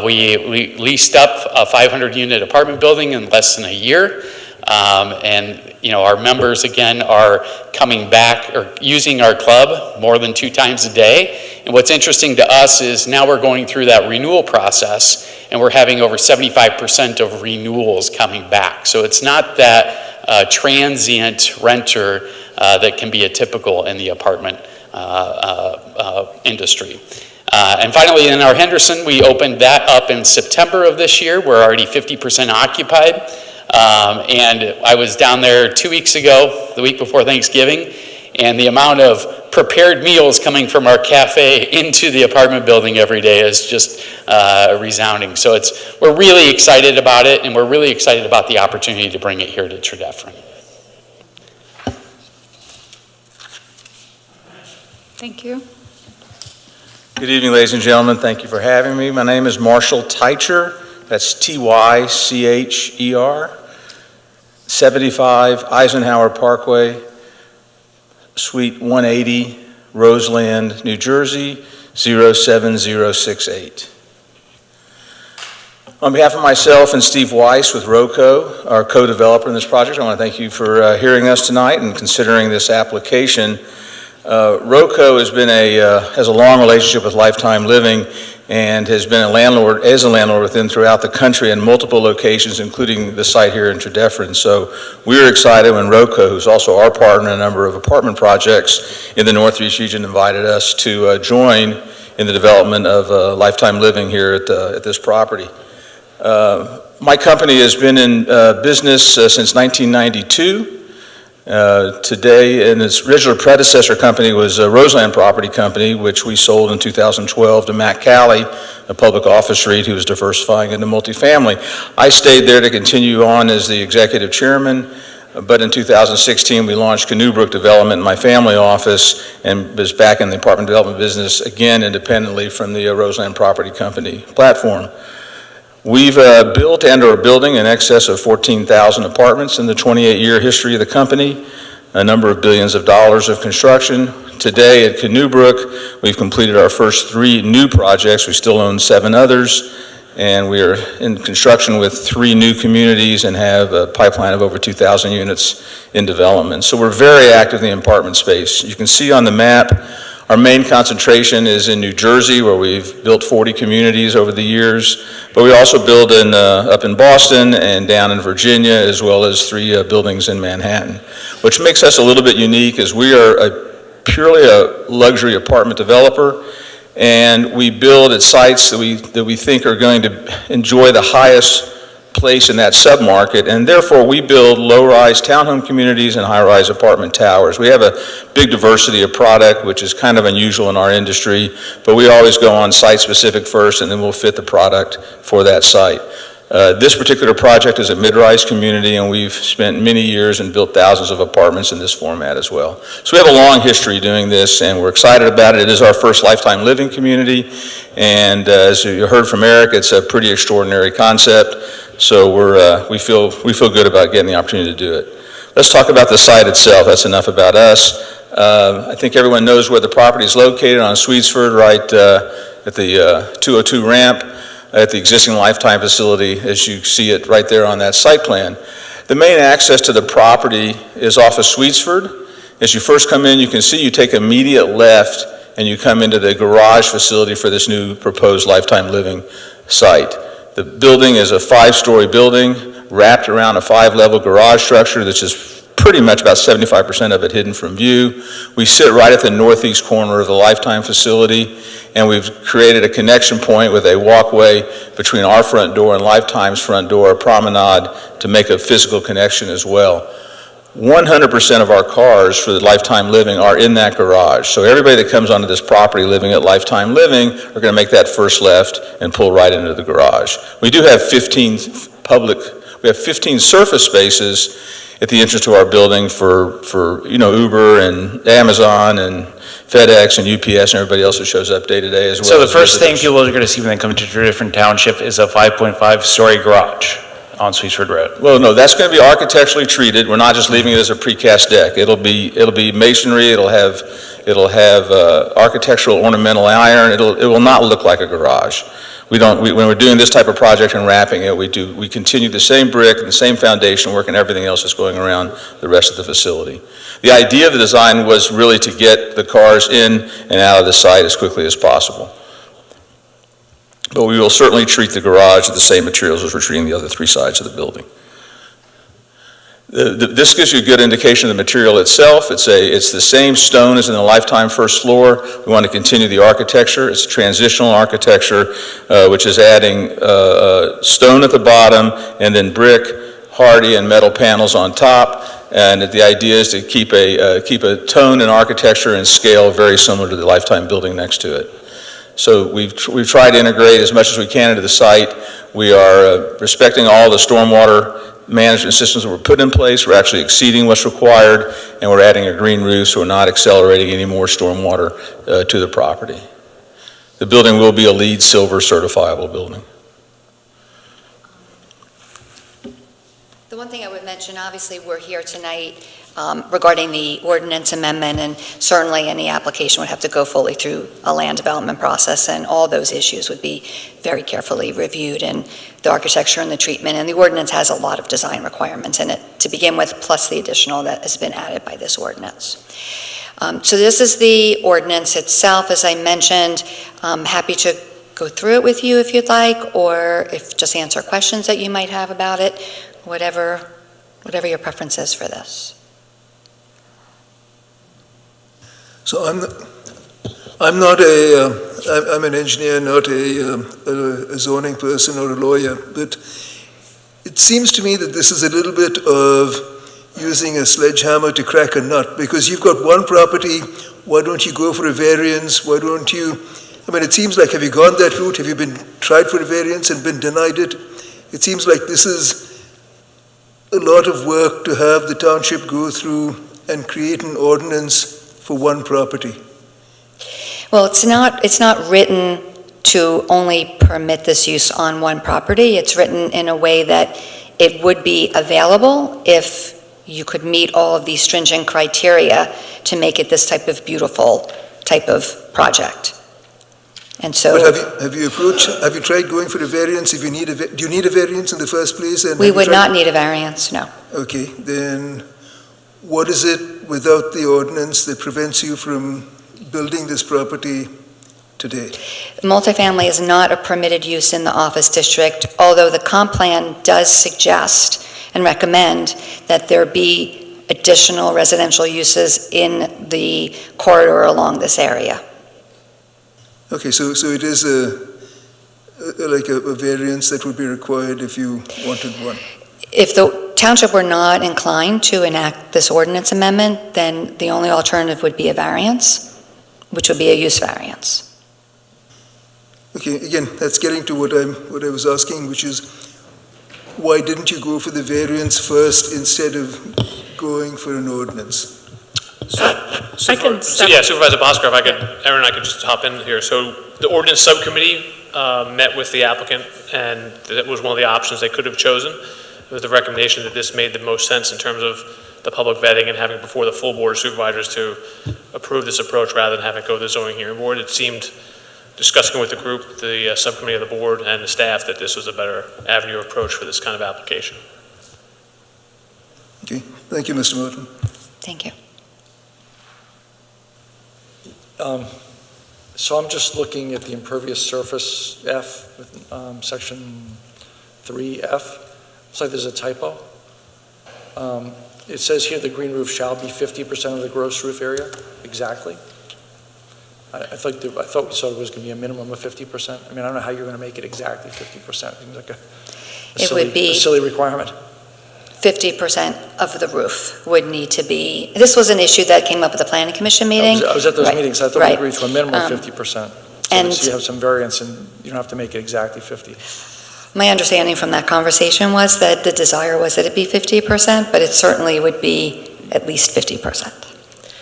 We leased up a 500-unit apartment building in less than a year, and you know, our members again are coming back or using our club more than 2 times a day. And what's interesting to us is now we're going through that renewal process, and we're having over 75% of renewals coming back. So it's not that transient renter that can be atypical in the apartment industry. And finally, in our Henderson, we opened that up in September of this year. We're already 50% occupied. And I was down there 2 weeks ago, the week before Thanksgiving, and the amount of prepared meals coming from our cafe into the apartment building every day is just resounding. So we're really excited about it, and we're really excited about the opportunity to bring it here to Tredyffrin.
Thank you.
Good evening, ladies and gentlemen. Thank you for having me. My name is Marshall Teicher. That's Tycher, 75 Eisenhower Parkway, Suite 180, Roseland, New Jersey, 07068. On behalf of myself and Steve Weiss with ROCO, our co-developer in this project, I want to thank you for hearing us tonight and considering this application. ROCO has a long relationship with Lifetime Living and has been a landlord with them throughout the country in multiple locations, including the site here in Tredyffrin. So we were excited when ROCO, who's also our partner in a number of apartment projects in the Northeast region, invited us to join in the development of Lifetime Living here at this property. My company has been in business since 1992. Today, and its original predecessor company was Roseland Property Company, which we sold in 2012 to Matt Calley, a public office REIT who was diversifying into multifamily. I stayed there to continue on as the executive chairman, but in 2016 we launched Canoe Brook Development in my family office and was back in the apartment development business again independently from the Roseland Property Company platform. We've built and are building in excess of 14,000 apartments in the 28-year history of the company, a number of billions of dollars of construction. Today at Canoe Brook, we've completed our first 3 new projects. We still own 7 others, and we are in construction with 3 new communities and have a pipeline of over 2,000 units in development. So we're very active in the apartment space. You can see on the map, our main concentration is in New Jersey, where we've built 40 communities over the years, but we also build up in Boston and down in Virginia, as well as 3 buildings in Manhattan. Which makes us a little bit unique is we are purely a luxury apartment developer, and we build at sites that we think are going to enjoy the highest place in that submarket, and therefore we build low-rise townhome communities and high-rise apartment towers. We have a big diversity of product, which is kind of unusual in our industry, but we always go on site-specific first, and then we'll fit the product for that site. This particular project is a mid-rise community, and we've spent many years and built thousands of apartments in this format as well. So we have a long history doing this, and we're excited about it. It is our first Lifetime Living community, and as you heard from Eric, it's a pretty extraordinary concept. So we feel good about getting the opportunity to do it. Let's talk about the site itself. That's enough about us. I think everyone knows where the property is located on Swedesford, right at the 202 ramp at the existing Lifetime facility, as you see it right there on that site plan. The main access to the property is off of Swedesford. As you first come in, you can see you take immediate left and you come into the garage facility for this new proposed Lifetime Living site. The building is a 5-story building wrapped around a 5-level garage structure that's just pretty much about 75% of it hidden from view. We sit right at the northeast corner of the Lifetime facility, and we've created a connection point with a walkway between our front door and Lifetime's front door, a promenade, to make a physical connection as well. 100% of our cars for the Lifetime Living are in that garage. So everybody that comes onto this property living at Lifetime Living are going to make that first left and pull right into the garage. We do have 15 surface spaces at the entrance to our building for Uber and Amazon and FedEx and UPS and everybody else that shows up day to day as well.
So the first thing people are going to see when they come to Tredyffrin Township is a 5.5-story garage on Sweetsford Road.
Well, no, that's going to be architecturally treated. We're not just leaving it as a precast deck. It'll be masonry. It'll have architectural ornamental iron. It will not look like a garage. When we're doing this type of project and wrapping it, we continue the same brick and the same foundation work and everything else that's going around the rest of the facility. The idea of the design was really to get the cars in and out of the site as quickly as possible. But we will certainly treat the garage with the same materials as we're treating the other 3 sides of the building. This gives you a good indication of the material itself. It's the same stone as in the Lifetime first floor. We want to continue the architecture. It's a transitional architecture, which is adding stone at the bottom and then brick, hardy, and metal panels on top. And the idea is to keep a tone in architecture and scale very similar to the Lifetime building next to it. So we've tried to integrate as much as we can into the site. We are respecting all the stormwater management systems that were put in place. We're actually exceeding what's required, and we're adding a green roof, so we're not accelerating any more stormwater to the property. The building will be a LEED Silver certifiable building.
The one thing I would mention, obviously, we're here tonight regarding the ordinance amendment, and certainly any application would have to go fully through a land development process, and all those issues would be very carefully reviewed, and the architecture and the treatment, and the ordinance has a lot of design requirements in it to begin with, plus the additional that has been added by this ordinance. So this is the ordinance itself. As I mentioned, I'm happy to go through it with you if you'd like, or if just answer questions that you might have about it, whatever your preference is for this.
So I'm an engineer, not a zoning person or a lawyer, but it seems to me that this is a little bit of using a sledgehammer to crack a nut, because you've got one property, why don't you go for a variance? Why don't you, it seems like, have you gone that route? Have you tried for a variance and been denied it? It seems like this is a lot of work to have the township go through and create an ordinance for one property.
Well, it's not written to only permit this use on one property. It's written in a way that it would be available if you could meet all of these stringent criteria to make it this type of beautiful type of project. And so,
but have you tried going for a variance? Do you need a variance in the first place? And
we would not need a variance, no.
Okay, then what is it without the ordinance that prevents you from building this property today?
Multifamily is not a permitted use in the office district, although the comp plan does suggest and recommend that there be additional residential uses in the corridor along this area.
Okay, so it is like a variance that would be required if you wanted one.
If the township were not inclined to enact this ordinance amendment, then the only alternative would be a variance, which would be a use variance.
Okay, again, that's getting to what I was asking, which is why didn't you go for the variance first instead of going for an ordinance?
Supervisor Bosco, Aaron and I could just hop in here. So the ordinance subcommittee met with the applicant, and that was one of the options they could have chosen. It was the recommendation that this made the most sense in terms of the public vetting and having before the full board of supervisors to approve this approach rather than having it go to the zoning hearing board. It seemed, discussing with the group, the subcommittee of the board and the staff, that this was a better avenue of approach for this kind of application.
Okay, thank you, Mr. Morton.
Thank you.
So I'm just looking at the impervious surface F, section 3F. Looks like there's a typo. It says here the green roof shall be 50% of the gross roof area. Exactly. I thought we said it was going to be a minimum of 50%. I mean, I don't know how you're going to make it exactly 50%. Seems like a silly requirement.
50% of the roof would need to be, this was an issue that came up at the Planning Commission meeting.
I was at those
Right,
meetings. I thought we agreed to a minimum of
Um,
50%.
and-
So you have some variance and you don't have to make it exactly 50.
My understanding from that conversation was that the desire was that it be 50%, but it certainly would be at least 50%.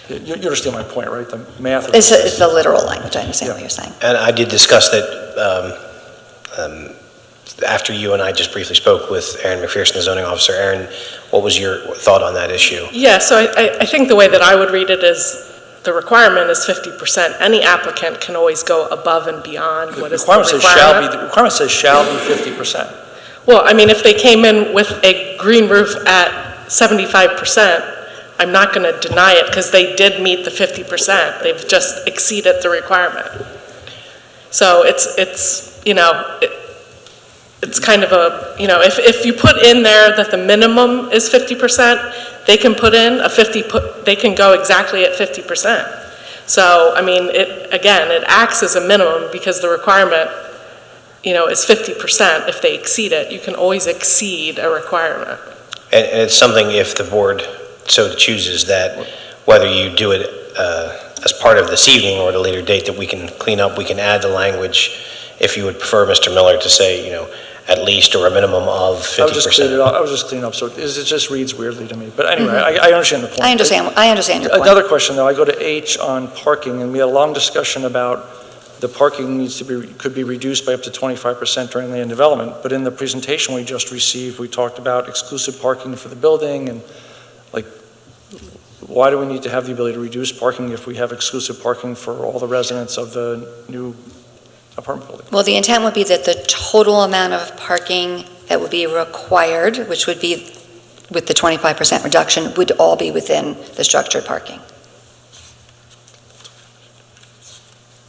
You understand my point, right? The math of
It's
this.
the literal language, I understand what you're saying.
And I did discuss that after you and I just briefly spoke with Aaron McPherson, the zoning officer. Aaron, what was your thought on that issue?
Yeah, so I think the way that I would read it is the requirement is 50%. Any applicant can always go above and beyond what is the requirement.
The requirement says shall be 50%.
Well, I mean, if they came in with a green roof at 75%, I'm not going to deny it because they did meet the 50%. They've just exceeded the requirement. So it's you know, it's kind of a, you know, if you put in there that the minimum is 50%, they can put in a they can go exactly at 50%. So, I mean, it acts as a minimum because the requirement, you know, is 50%. If they exceed it, you can always exceed a requirement.
And it's something, if the board so chooses, that whether you do it as part of this evening or at a later date, that we can clean up, we can add the language, if you would prefer, Mr. Miller, to say, you know, at least or a minimum of 50%.
I was just cleaning up, so it just reads weirdly to me. But anyway, I understand the point.
I understand your point.
Another question, though, I go to H on parking, and we had a long discussion about the parking could be reduced by up to 25% during land development. But in the presentation we just received, we talked about exclusive parking for the building, and like, why do we need to have the ability to reduce parking if we have exclusive parking for all the residents of the new apartment building?
Well, the intent would be that the total amount of parking that would be required, which would be with the 25% reduction, would all be within the structured parking.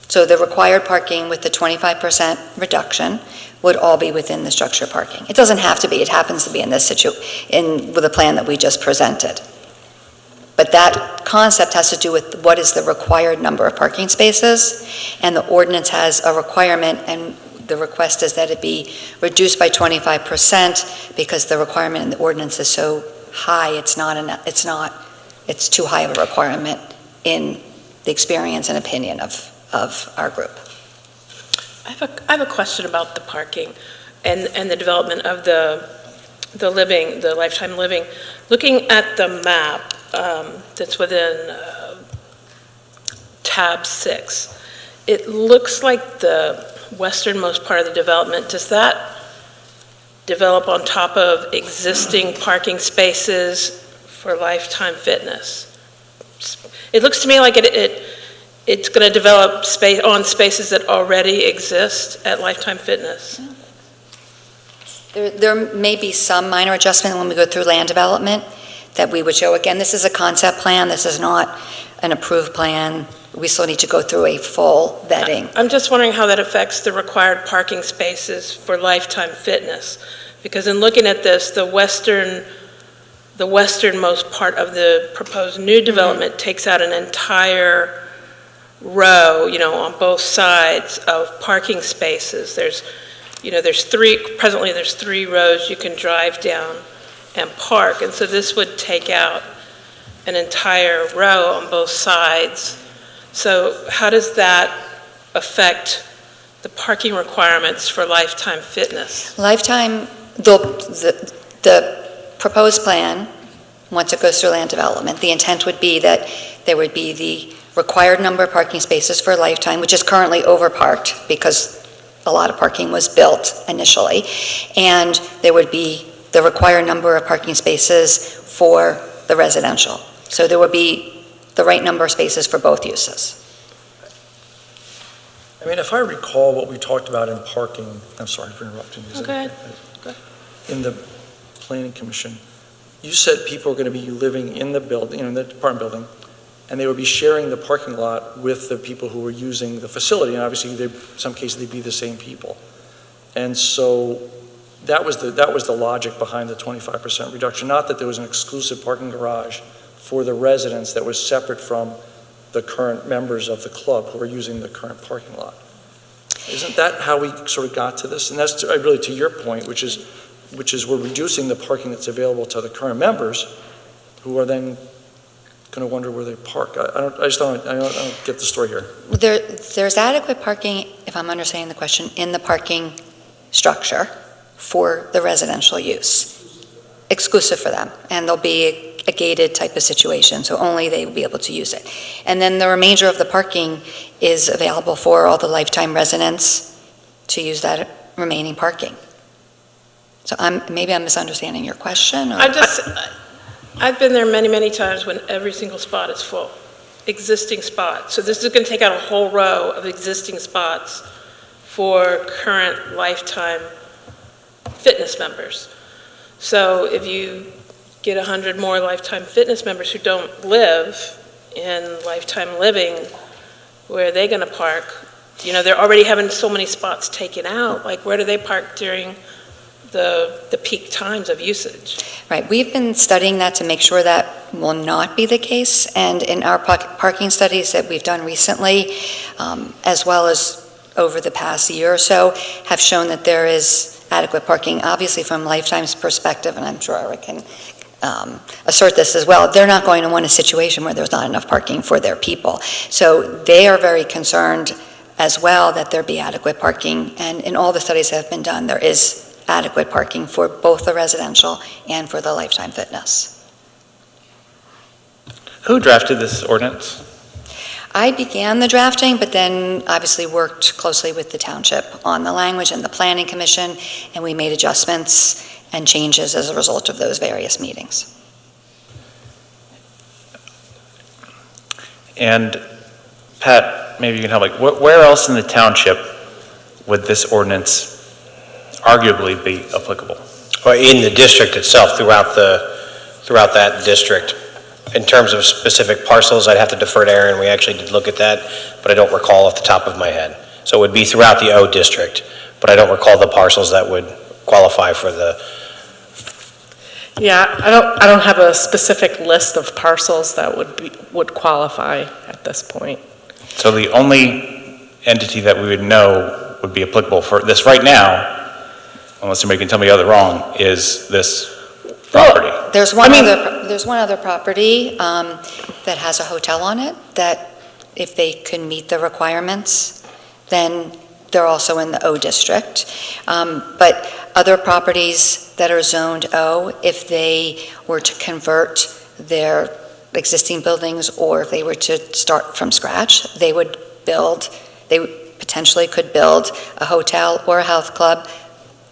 So the required parking with the 25% reduction would all be within the structured parking. It doesn't have to be, it happens to be in this with the plan that we just presented. But that concept has to do with what is the required number of parking spaces, and the ordinance has a requirement, and the request is that it be reduced by 25% because the requirement in the ordinance is so high, it's too high of a requirement in the experience and opinion of our group.
I have a question about the parking and the development of the lifetime living. Looking at the map that's within tab 6, it looks like the westernmost part of the development, does that develop on top of existing parking spaces for Lifetime Fitness? It looks to me like it's going to develop on spaces that already exist at Lifetime Fitness.
There may be some minor adjustment when we go through land development that we would show. Again, this is a concept plan. This is not an approved plan. We still need to go through a full vetting.
I'm just wondering how that affects the required parking spaces for Lifetime Fitness. Because in looking at this, the westernmost part of the proposed new development takes out an entire row, on both sides of parking spaces. Presently there's 3 rows you can drive down and park. And so this would take out an entire row on both sides. So how does that affect the parking requirements for Lifetime Fitness?
Lifetime, the proposed plan, once it goes through land development, the intent would be that there would be the required number of parking spaces for Lifetime, which is currently overparked because a lot of parking was built initially, and there would be the required number of parking spaces for the residential. So there would be the right number of spaces for both uses.
I mean, if I recall what we talked about in parking, I'm sorry for interrupting you.
Go ahead.
In the Planning Commission, you said people are going to be living in the building, in the apartment building, and they would be sharing the parking lot with the people who were using the facility, and obviously, in some cases, they'd be the same people. And so that was the logic behind the 25% reduction, not that there was an exclusive parking garage for the residents that was separate from the current members of the club who are using the current parking lot. Isn't that how we sort of got to this? And that's really to your point, which is we're reducing the parking that's available to the current members, who are then going to wonder where they park. I don't get the story here.
There's adequate parking, if I'm understanding the question, in the parking structure for the residential use, exclusive for them, and there'll be a gated type of situation, so only they will be able to use it. And then the remainder of the parking is available for all the lifetime residents to use that remaining parking. So maybe I'm misunderstanding your question. Or?
I've been there many, many times when every single spot is full, existing spots. So this is going to take out a whole row of existing spots for current lifetime fitness members. So if you get 100 more lifetime fitness members who don't live in lifetime living, where are they going to park? You know, they're already having so many spots taken out. Like, where do they park during the peak times of usage?
Right, we've been studying that to make sure that will not be the case, and in our parking studies that we've done recently, as well as over the past year or so, have shown that there is adequate parking. Obviously, from Lifetime's perspective, and I'm sure Eric can assert this as well, they're not going to want a situation where there's not enough parking for their people. So they are very concerned as well that there be adequate parking, and in all the studies that have been done, there is adequate parking for both the residential and for the lifetime fitness.
Who drafted this ordinance?
I began the drafting, but then obviously worked closely with the township on the language and the planning commission, and we made adjustments and changes as a result of those various meetings.
And Pat, maybe you can help, like, where else in the township would this ordinance arguably be applicable?
Or in the district itself, throughout that district. In terms of specific parcels, I'd have to defer to Aaron. We actually did look at that, but I don't recall off the top of my head. So it would be throughout the O district, but I don't recall the parcels that would qualify for the...
Yeah, I don't have a specific list of parcels that would qualify at this point.
So the only entity that we would know would be applicable for this right now, unless somebody can tell me the other wrong, is this property.
Well, there's one other property that has a hotel on it that if they can meet the requirements, then they're also in the O district. But other properties that are zoned O, if they were to convert their existing buildings or if they were to start from scratch, they potentially could build a hotel or a health club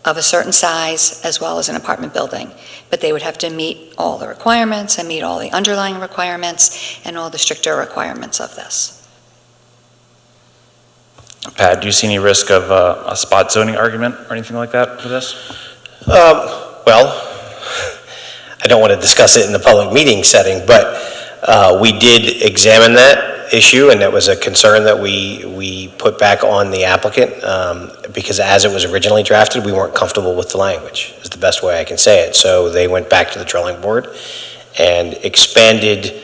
of a certain size as well as an apartment building. But they would have to meet all the requirements and meet all the underlying requirements and all the stricter requirements of this.
Pat, do you see any risk of a spot zoning argument or anything like that for this?
Well, I don't want to discuss it in the public meeting setting, but we did examine that issue, and that was a concern that we put back on the applicant because as it was originally drafted, we weren't comfortable with the language, is the best way I can say it. So they went back to the drawing board and expanded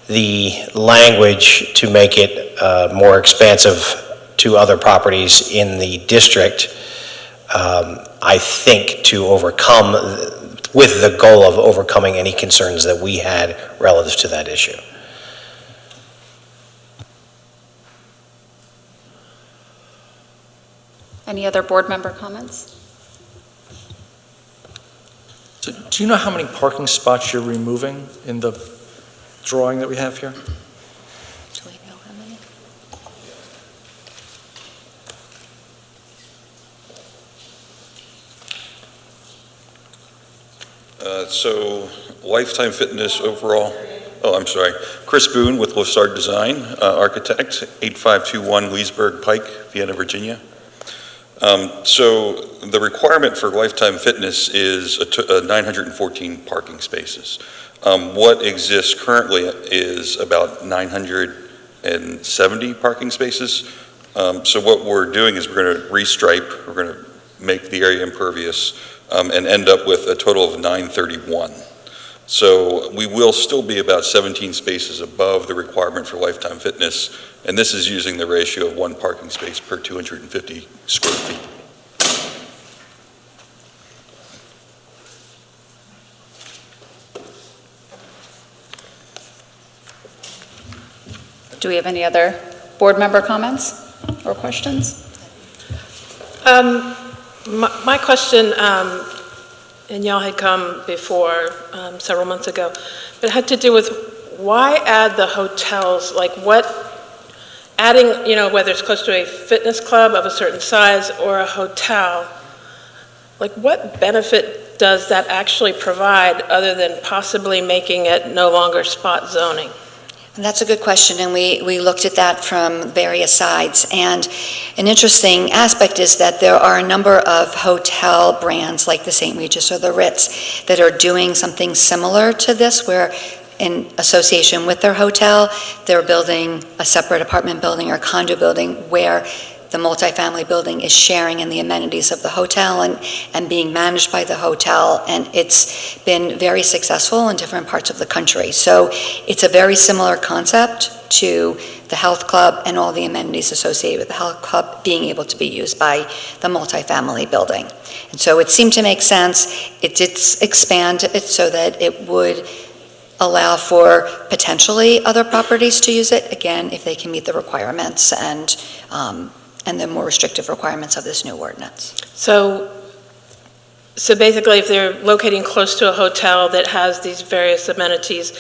the language to make it more expansive to other properties in the district, I think to overcome, with the goal of overcoming any concerns that we had relative to that issue.
Any other board member comments?
So do you know how many parking spots you're removing in the drawing that we have here?
Do we know how many?
So Lifetime Fitness overall, I'm sorry, Chris Boone with Losard Design, architect, 8521 Leesburg Pike, Vienna, Virginia. So the requirement for Lifetime Fitness is 914 parking spaces. What exists currently is about 970 parking spaces. So what we're doing is we're going to restripe, we're going to make the area impervious, and end up with a total of 931. So we will still be about 17 spaces above the requirement for Lifetime Fitness, and this is using the ratio of 1 parking space per 250 square feet.
Do we have any other board member comments or questions?
My question, and y'all had come before several months ago, but it had to do with why add the hotels? Like adding, whether it's close to a fitness club of a certain size or a hotel, like what benefit does that actually provide other than possibly making it no longer spot zoning?
And that's a good question, and we looked at that from various sides. And an interesting aspect is that there are a number of hotel brands like the St. Regis or the Ritz that are doing something similar to this, where in association with their hotel, they're building a separate apartment building or condo building where the multifamily building is sharing in the amenities of the hotel and being managed by the hotel, and it's been very successful in different parts of the country. So it's a very similar concept to the health club and all the amenities associated with the health club being able to be used by the multifamily building. And so it seemed to make sense. It did expand it so that it would allow for potentially other properties to use it, again, if they can meet the requirements and the more restrictive requirements of this new ordinance.
So basically, if they're locating close to a hotel that has these various amenities,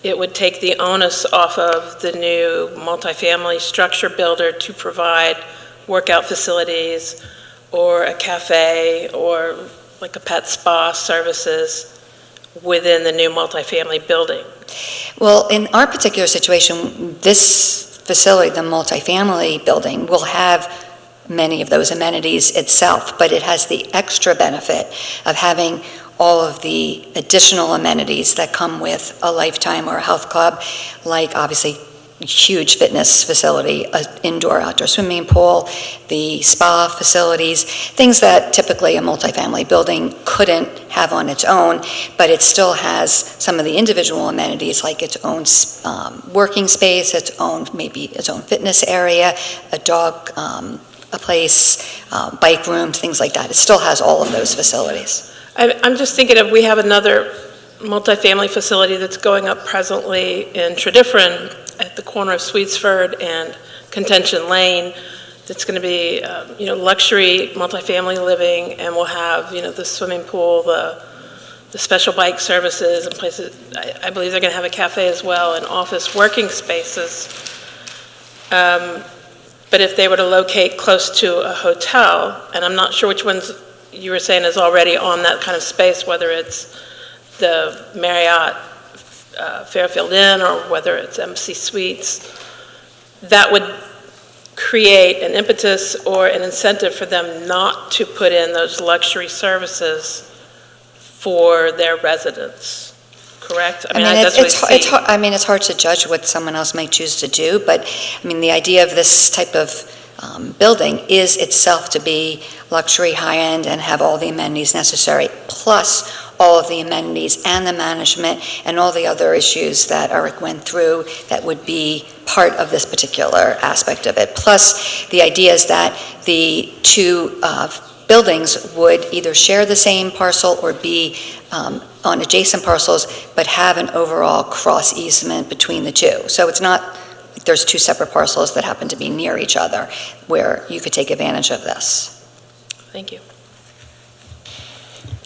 it would take the onus off of the new multifamily structure builder to provide workout facilities or a cafe or like a pet spa services within the new multifamily building.
Well, in our particular situation, this facility, the multifamily building, will have many of those amenities itself, but it has the extra benefit of having all of the additional amenities that come with a Lifetime or a health club, like obviously huge fitness facility, an indoor-outdoor swimming pool, the spa facilities, things that typically a multifamily building couldn't have on its own, but it still has some of the individual amenities like its own working space, maybe its own fitness area, a dog, a place, bike rooms, things like that. It still has all of those facilities.
I'm just thinking of, we have another multifamily facility that's going up presently in Tredyffrin at the corner of Sweetsford and Contention Lane. That's going to be, luxury multifamily living, and we'll have, the swimming pool, the special bike services and places. I believe they're going to have a cafe as well and office working spaces. But if they were to locate close to a hotel, and I'm not sure which ones you were saying is already on that kind of space, whether it's the Marriott Fairfield Inn or whether it's MC Suites, that would create an impetus or an incentive for them not to put in those luxury services for their residents, correct?
It's hard to judge what someone else might choose to do, but the idea of this type of building is itself to be luxury, high-end, and have all the amenities necessary, plus all of the amenities and the management and all the other issues that Eric went through that would be part of this particular aspect of it. Plus, the idea is that the two buildings would either share the same parcel or be on adjacent parcels, but have an overall cross easement between the two. So it's not like there's two separate parcels that happen to be near each other where you could take advantage of this.
Thank you.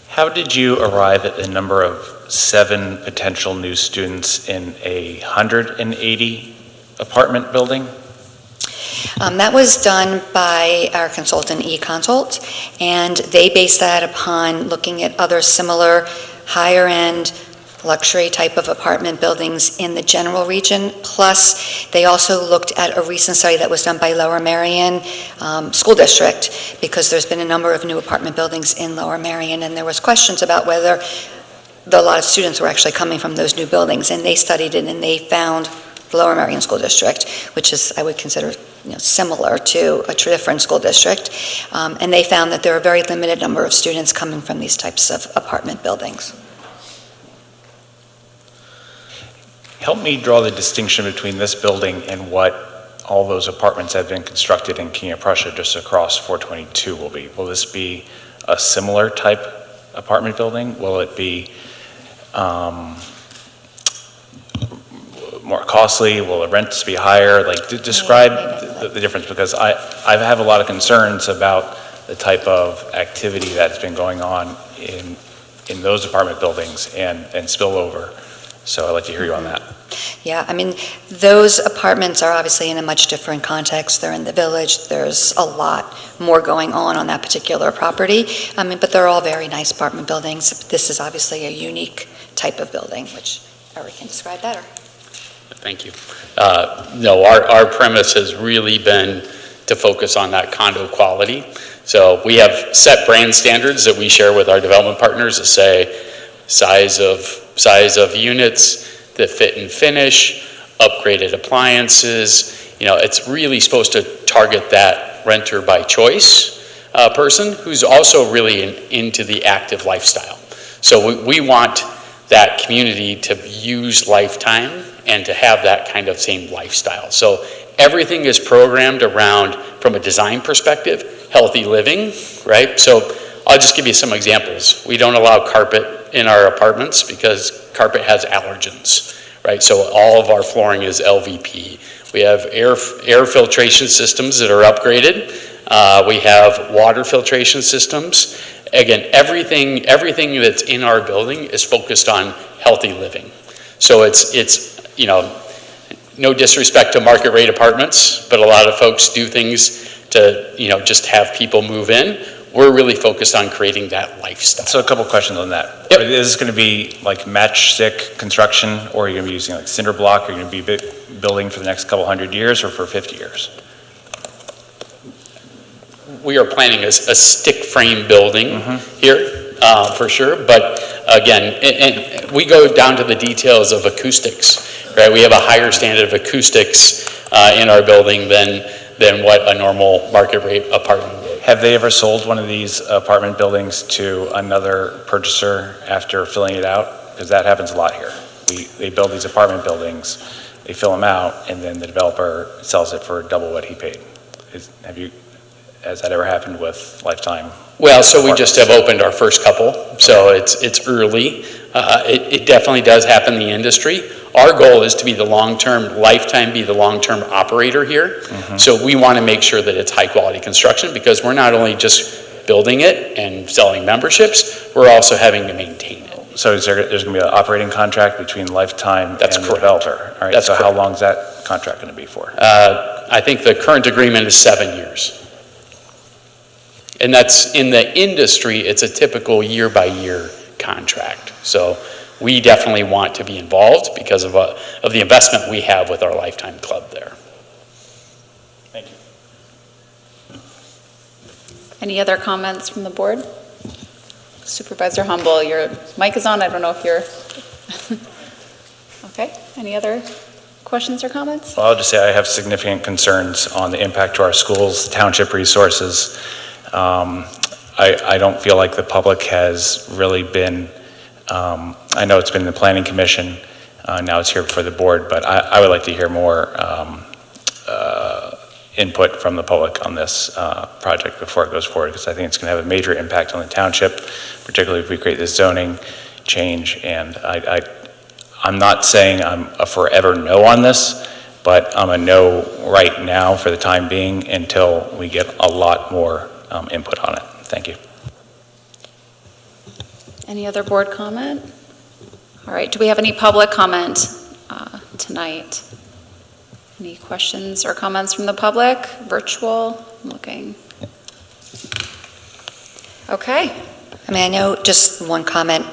How did you arrive at the number of 7 potential new students in a 180 apartment building?
That was done by our consultant, eConsult, and they based that upon looking at other similar higher-end luxury type of apartment buildings in the general region. Plus, they also looked at a recent study that was done by Lower Merion School District, because there's been a number of new apartment buildings in Lower Merion, and there was questions about whether a lot of students were actually coming from those new buildings, and they studied it, and they found the Lower Merion School District, which is, I would consider, similar to a Tredyffrin school district, and they found that there are a very limited number of students coming from these types of apartment buildings.
Help me draw the distinction between this building and what all those apartments that have been constructed in King of Prussia just across 422 will be. Will this be a similar type apartment building? Will it be more costly? Will the rents be higher? Like, describe the difference, because I have a lot of concerns about the type of activity that's been going on in those apartment buildings and spillover. So I'd like to hear you on that.
Yeah, I mean, those apartments are obviously in a much different context. They're in the village. There's a lot more going on that particular property. I mean, but they're all very nice apartment buildings. This is obviously a unique type of building, which Eric can describe better.
Thank you. No, our premise has really been to focus on that condo quality. So we have set brand standards that we share with our development partners that say size of units, the fit and finish, upgraded appliances. It's really supposed to target that renter by choice person who's also really into the active lifestyle. So we want that community to use Lifetime and to have that kind of same lifestyle. So everything is programmed around, from a design perspective, healthy living, right? So I'll just give you some examples. We don't allow carpet in our apartments because carpet has allergens, right? So all of our flooring is LVP. We have air filtration systems that are upgraded. We have water filtration systems. Again, everything that's in our building is focused on healthy living. So it's no disrespect to market rate apartments, but a lot of folks do things to, just have people move in. We're really focused on creating that lifestyle.
So a couple questions on that. Yep. Is this going to be like matchstick construction, or are you going to be using like cinder block? Are you going to be building for the next couple hundred years or for 50 years?
We are planning a stick frame building here, for sure. But again, and we go down to the details of acoustics, right? We have a higher standard of acoustics in our building than what a normal market rate apartment would.
Have they ever sold one of these apartment buildings to another purchaser after filling it out? Because that happens a lot here. They build these apartment buildings, they fill them out, and then the developer sells it for double what he paid. Has that ever happened with Lifetime?
Well, so we just have opened our first couple, so it's early. It definitely does happen in the industry. Our goal is to be the long-term, Lifetime be the long-term operator here. So we want to make sure that it's high-quality construction, because we're not only just building it and selling memberships, we're also having to maintain it.
So there's going to be an operating contract between Lifetime and the developer? All right,
That's correct.
How long is that contract going to be for?
I think the current agreement is 7 years. And that's, in the industry, it's a typical year-by-year contract. So we definitely want to be involved because of the investment we have with our Lifetime Club there.
Thank you.
Any other comments from the board? Supervisor Humble, your mic is on. I don't know if you're... Okay, any other questions or comments?
Well, I'll just say I have significant concerns on the impact to our schools, township resources. I don't feel like the public has really been, I know it's been in the Planning Commission, now it's here before the board, but I would like to hear more input from the public on this project before it goes forward, because I think it's going to have a major impact on the township, particularly if we create this zoning change. And I'm not saying I'm a forever no on this, but I'm a no right now for the time being until we get a lot more input on it. Thank you.
Any other board comment? All right, do we have any public comment tonight? Any questions or comments from the public? Virtual? I'm looking. Okay.
I mean, I know just one comment.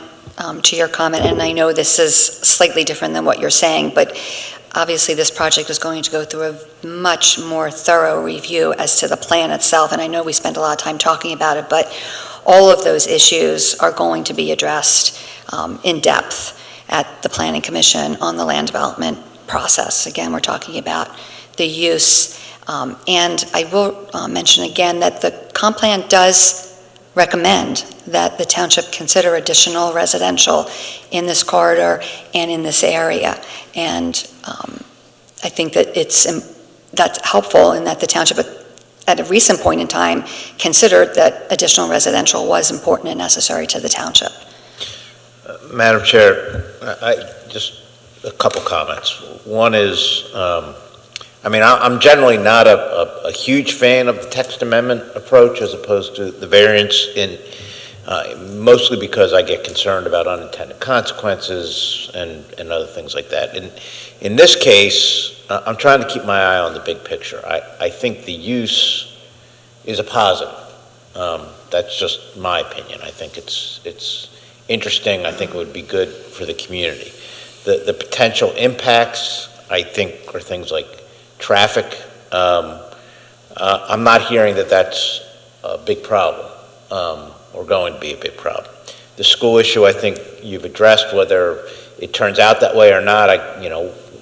to your comment, and I know this is slightly different than what you're saying, but obviously this project is going to go through a much more thorough review as to the plan itself, and I know we spent a lot of time talking about it, but all of those issues are going to be addressed in depth at the Planning Commission on the land development process. Again, we're talking about the use, and I will mention again that the comp plan does recommend that the township consider additional residential in this corridor and in this area. And I think that that's helpful in that the township at a recent point in time considered that additional residential was important and necessary to the township.
Madam Chair, just a couple comments. One is, I'm generally not a huge fan of the text amendment approach as opposed to the variance, mostly because I get concerned about unintended consequences and other things like that. In this case, I'm trying to keep my eye on the big picture. I think the use is a positive. That's just my opinion. I think it's interesting. I think it would be good for the community. The potential impacts, I think, are things like traffic. I'm not hearing that that's a big problem or going to be a big problem. The school issue, I think you've addressed. Whether it turns out that way or not,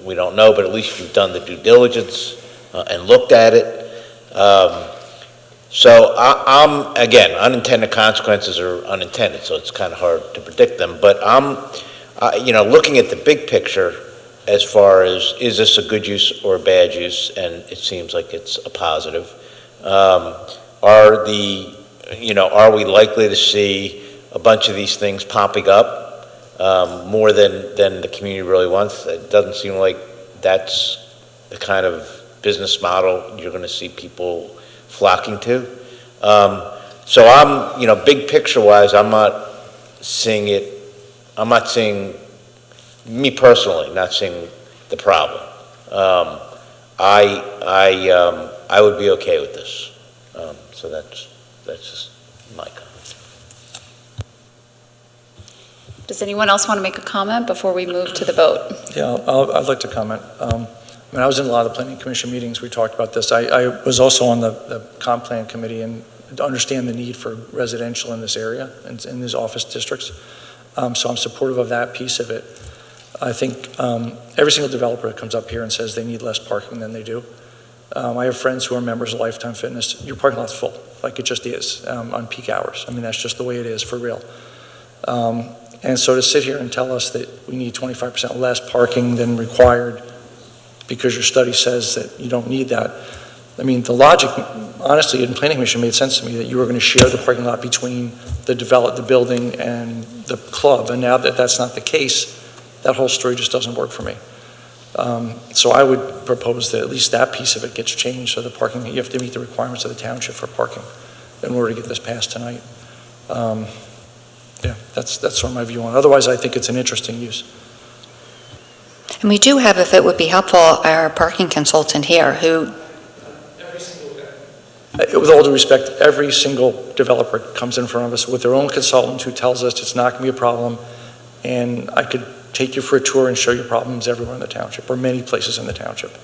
we don't know, but at least you've done the due diligence and looked at it. So I'm, again, unintended consequences are unintended, so it's kind of hard to predict them. But I'm, looking at the big picture as far as, is this a good use or a bad use? And it seems like it's a positive. Are we likely to see a bunch of these things popping up more than the community really wants? It doesn't seem like that's the kind of business model you're going to see people flocking to. So I'm, big picture wise, I'm not seeing, me personally, not seeing the problem. I would be okay with this. So that's just my comment.
Does anyone else want to make a comment before we move to the vote?
Yeah, I'd like to comment. I was in a lot of the Planning Commission meetings, we talked about this. I was also on the comp plan committee and to understand the need for residential in this area and in these office districts. So I'm supportive of that piece of it. I think every single developer that comes up here and says they need less parking than they do. I have friends who are members of Lifetime Fitness. Your parking lot's full, like it just is on peak hours. That's just the way it is for real. And so to sit here and tell us that we need 25% less parking than required because your study says that you don't need that. The logic, honestly, in Planning Commission made sense to me that you were going to share the parking lot between the building and the club. And now that that's not the case, that whole story just doesn't work for me. So I would propose that at least that piece of it gets changed so the parking, you have to meet the requirements of the township for parking in order to get this passed tonight. That's sort of my view on it. Otherwise, I think it's an interesting use.
And we do have, if it would be helpful, our parking consultant here who...
With all due respect, every single developer comes in front of us with their own consultant who tells us it's not going to be a problem, and I could take you for a tour and show you problems everywhere in the township, or many places in the township.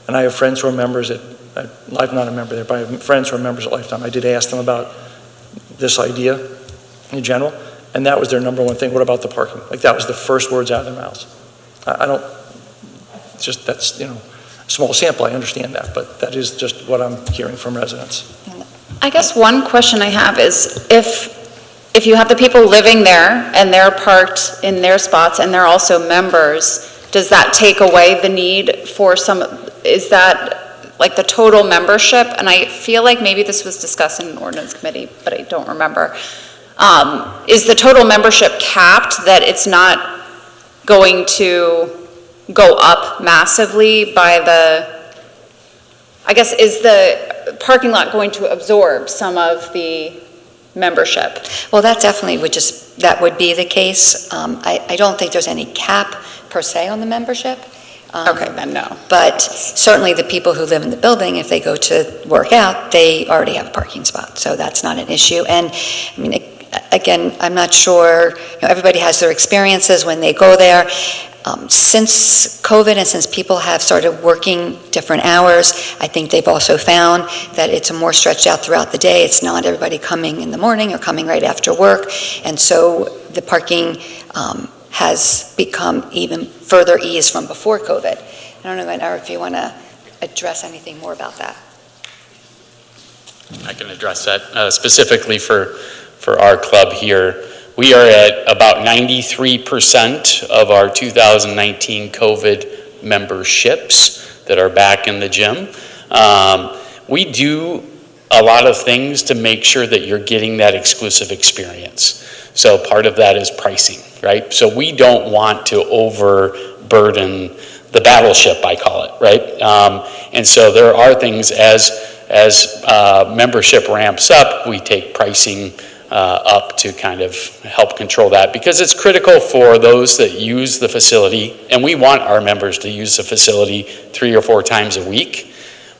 And I have friends who are members at, I'm not a member there, but I have friends who are members at Lifetime. I did ask them about this idea in general, and that was their number one thing. What about the parking? Like, that was the first words out of their mouths. That's, a small sample, I understand that, but that is just what I'm hearing from residents.
I guess one question I have is if you have the people living there and they're parked in their spots and they're also members, does that take away the need for is that like the total membership? And I feel like maybe this was discussed in an ordinance committee, but I don't remember. Is the total membership capped that it's not going to go up massively by is the parking lot going to absorb some of the membership?
Well, that definitely that would be the case. I don't think there's any cap per se on the membership.
Okay, then no.
But certainly the people who live in the building, if they go to work out, they already have a parking spot. So that's not an issue. And again, I'm not sure, everybody has their experiences when they go there. Since COVID and since people have started working different hours, I think they've also found that it's more stretched out throughout the day. It's not everybody coming in the morning or coming right after work. And so the parking has become even further eased from before COVID. I don't know, Eric, if you want to address anything more about that.
I can address that specifically for our club here. We are at about 93% of our 2019 COVID memberships that are back in the gym. We do a lot of things to make sure that you're getting that exclusive experience. So part of that is pricing, right? So we don't want to overburden the battleship, I call it, right? And so there are things as membership ramps up, we take pricing up to kind of help control that, because it's critical for those that use the facility, and we want our members to use the facility 3 or 4 times a week.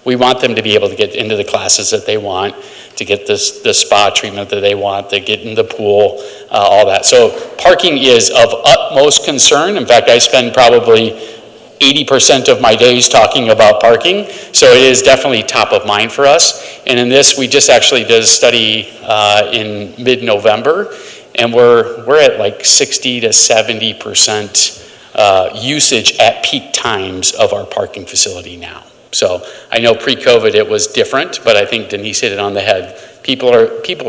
We want them to be able to get into the classes that they want, to get the spa treatment that they want, to get in the pool, all that. So parking is of utmost concern. In fact, I spend probably 80% of my days talking about parking, so it is definitely top of mind for us. And in this, we just actually did a study in mid-November, and we're at like 60 to 70% usage at peak times of our parking facility now. So I know pre-COVID it was different, but I think Denise hit it on the head.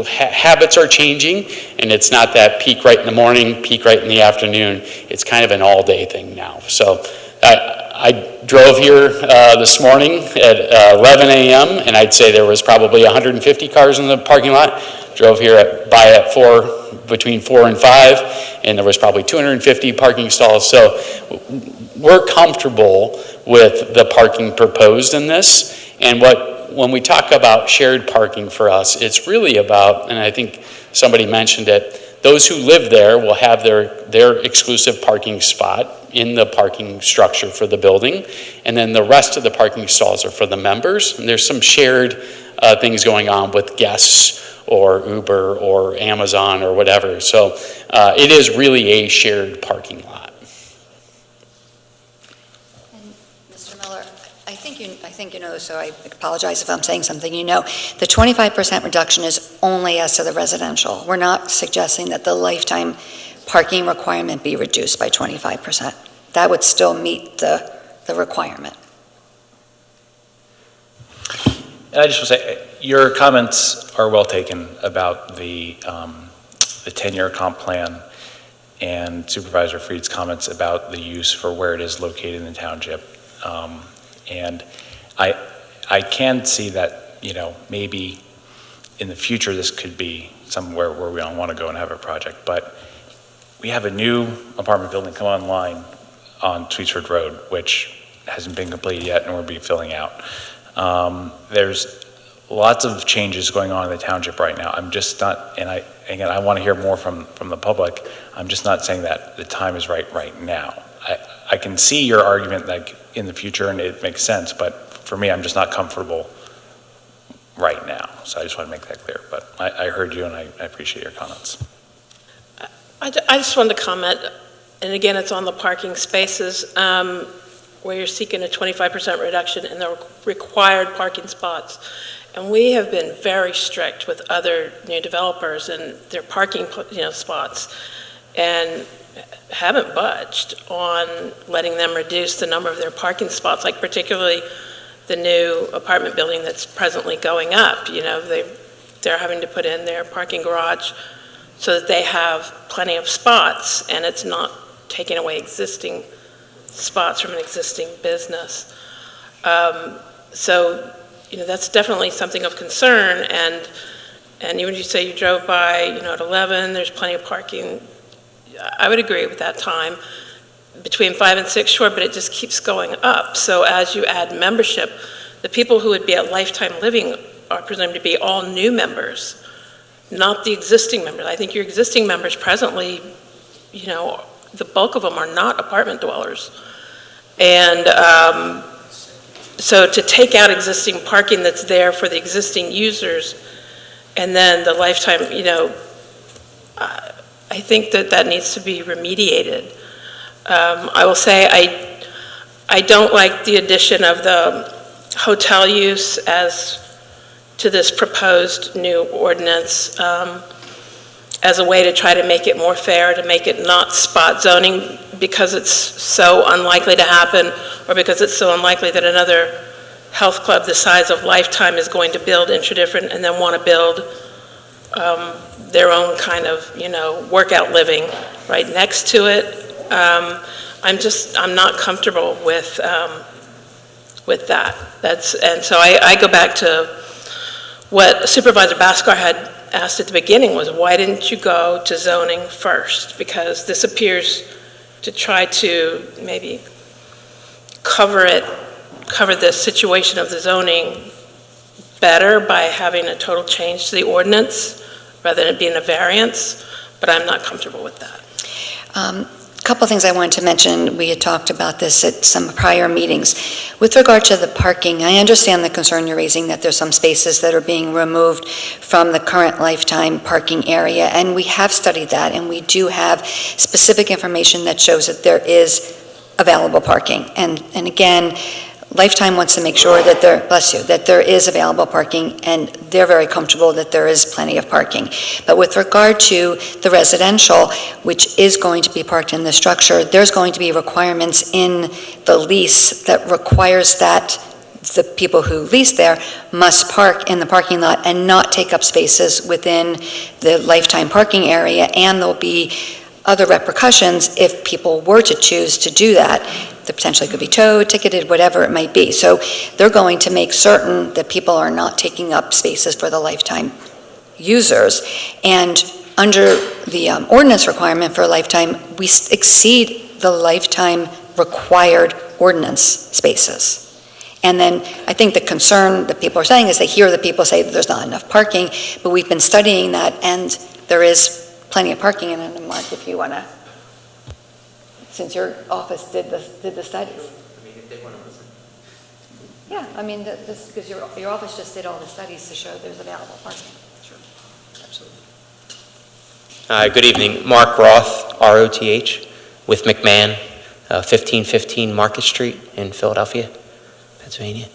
Habits are changing, and it's not that peak right in the morning, peak right in the afternoon. It's kind of an all-day thing now. So I drove here this morning at 11 a.m. and I'd say there was probably 150 cars in the parking lot. Drove here between 4 and 5, and there was probably 250 parking stalls. So we're comfortable with the parking proposed in this. And when we talk about shared parking for us, it's really about, and I think somebody mentioned it, those who live there will have their exclusive parking spot in the parking structure for the building, and then the rest of the parking stalls are for the members. And there's some shared things going on with guests or Uber or Amazon or whatever. So it is really a shared parking lot.
And Mr. Miller, I think you know, so I apologize if I'm saying something you know. The 25% reduction is only as to the residential. We're not suggesting that the lifetime parking requirement be reduced by 25%. That would still meet the requirement.
And I just want to say, your comments are well taken about the 10-year comp plan and Supervisor Freed's comments about the use for where it is located in the township. And I can see that, maybe in the future this could be somewhere where we don't want to go and have a project, but we have a new apartment building come online on Tweetsford Road, which hasn't been completed yet and we'll be filling out. There's lots of changes going on in the township right now. I'm just not, and I want to hear more from the public. I'm just not saying that the time is right now. I can see your argument like in the future and it makes sense, but for me, I'm just not comfortable right now. So I just want to make that clear, but I heard you and I appreciate your comments.
I just wanted to comment, and again, it's on the parking spaces, where you're seeking a 25% reduction in the required parking spots. And we have been very strict with other new developers and their parking spots, and haven't budged on letting them reduce the number of their parking spots, like particularly the new apartment building that's presently going up. They're having to put in their parking garage so that they have plenty of spots, and it's not taking away existing spots from an existing business. So, that's definitely something of concern, and even if you say you drove by, at 11, there's plenty of parking. I would agree with that time. Between 5 and 6, sure, but it just keeps going up. So as you add membership, the people who would be at Lifetime Living are presumed to be all new members, not the existing members. I think your existing members presently, the bulk of them are not apartment dwellers. And so to take out existing parking that's there for the existing users, and then the Lifetime, I think that needs to be remediated. I will say I don't like the addition of the hotel use as to this proposed new ordinance as a way to try to make it more fair, to make it not spot zoning because it's so unlikely to happen, or because it's so unlikely that another health club the size of Lifetime is going to build in Tredyffrin and then want to build their own kind of, workout living right next to it. I'm not comfortable with that. And so I go back to what Supervisor Bhaskar had asked at the beginning was, why didn't you go to zoning first? Because this appears to try to maybe cover the situation of the zoning better by having a total change to the ordinance rather than it being a variance, but I'm not comfortable with that.
A couple things I wanted to mention. We had talked about this at some prior meetings. With regard to the parking, I understand the concern you're raising that there's some spaces that are being removed from the current Lifetime parking area, and we have studied that, and we do have specific information that shows that there is available parking. And again, Lifetime wants to make sure that there is available parking, and they're very comfortable that there is plenty of parking. But with regard to the residential, which is going to be parked in the structure, there's going to be requirements in the lease that requires that the people who lease there must park in the parking lot and not take up spaces within the Lifetime parking area, and there'll be other repercussions if people were to choose to do that. They potentially could be towed, ticketed, whatever it might be. So they're going to make certain that people are not taking up spaces for the Lifetime users. And under the ordinance requirement for Lifetime, we exceed the Lifetime required ordinance spaces. And then I think the concern that people are saying is they hear the people say that there's not enough parking, but we've been studying that, and there is plenty of parking. And Mark, if you want to, since your office did the studies. Yeah, I mean, this, because your office just did all the studies to show there's available parking.
Sure, absolutely. Good evening, Mark Roth, ROTH, with McMahon, 1515 Market Street in Philadelphia, Pennsylvania.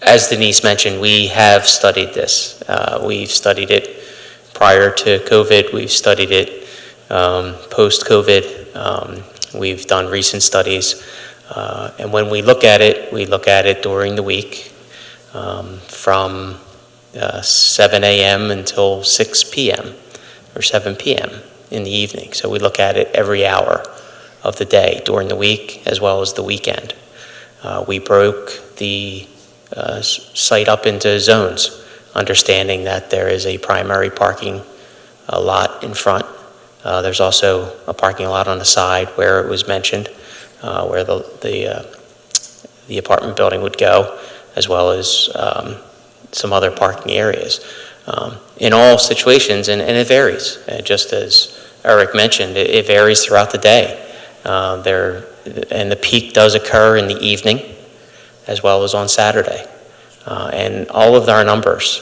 As Denise mentioned, we have studied this. We've studied it prior to COVID. We've studied it post-COVID. We've done recent studies. And when we look at it during the week from 7 a.m. until 6 p.m. or 7 p.m. in the evening. So we look at it every hour of the day during the week as well as the weekend. We broke the site up into zones, understanding that there is a primary parking lot in front. There's also a parking lot on the side where it was mentioned, where the apartment building would go, as well as some other parking areas. In all situations, and it varies, just as Eric mentioned, it varies throughout the day. And the peak does occur in the evening, as well as on Saturday. And all of our numbers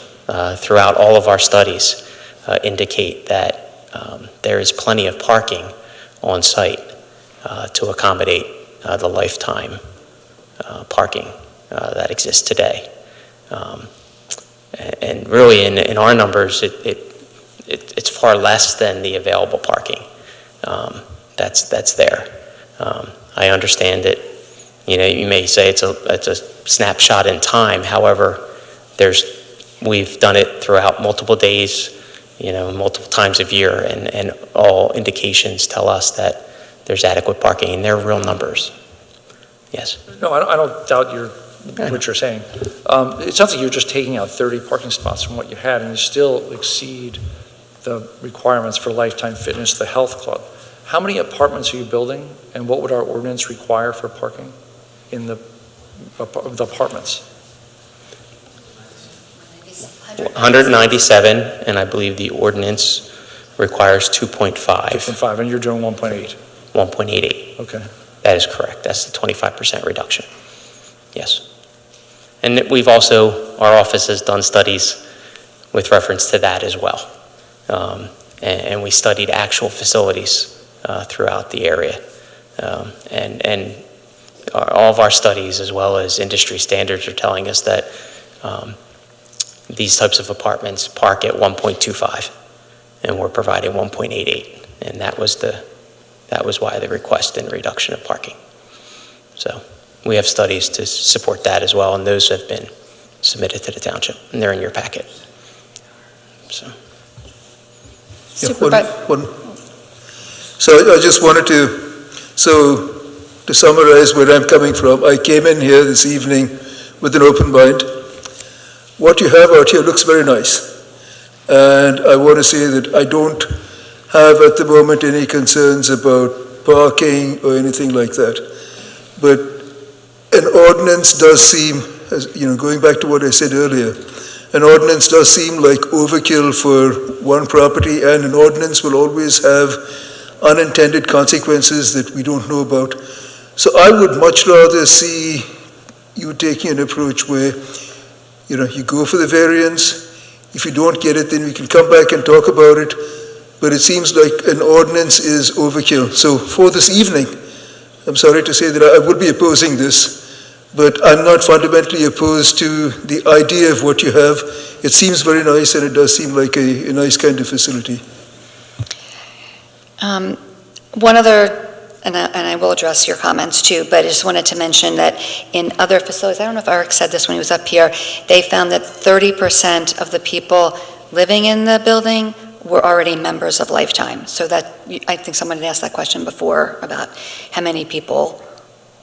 throughout all of our studies indicate that there is plenty of parking on site to accommodate the Lifetime parking that exists today. And really, in our numbers, it's far less than the available parking that's there. I understand that, you may say it's a snapshot in time. However, we've done it throughout multiple days, multiple times of year, and all indications tell us that there's adequate parking, and they're real numbers. Yes?
No, I don't doubt what you're saying. It sounds like you're just taking out 30 parking spots from what you had, and you still exceed the requirements for Lifetime Fitness, the health club. How many apartments are you building, and what would our ordinance require for parking in the apartments?
197, and I believe the ordinance requires 2.5.
2.5, and you're doing 1.8?
1.88.
Okay.
That is correct. That's the 25% reduction. Yes. And our office has done studies with reference to that as well. And we studied actual facilities throughout the area. And all of our studies, as well as industry standards, are telling us that these types of apartments park at 1.25, and we're providing 1.88, and that was why the request and reduction of parking. So we have studies to support that as well, and those have been submitted to the township, and they're in your packet. So.
So I just wanted to summarize where I'm coming from. I came in here this evening with an open mind. What you have out here looks very nice. And I want to say that I don't have at the moment any concerns about parking or anything like that. But an ordinance does seem, going back to what I said earlier, an ordinance does seem like overkill for one property, and an ordinance will always have unintended consequences that we don't know about. So I would much rather see you taking an approach where, you go for the variance. If you don't get it, then we can come back and talk about it. But it seems like an ordinance is overkill. So for this evening, I'm sorry to say that I would be opposing this, but I'm not fundamentally opposed to the idea of what you have. It seems very nice, and it does seem like a nice kind of facility.
One other, and I will address your comments too, but I just wanted to mention that in other facilities, I don't know if Eric said this when he was up here, they found that 30% of the people living in the building were already members of Lifetime. So that, I think someone had asked that question before about how many people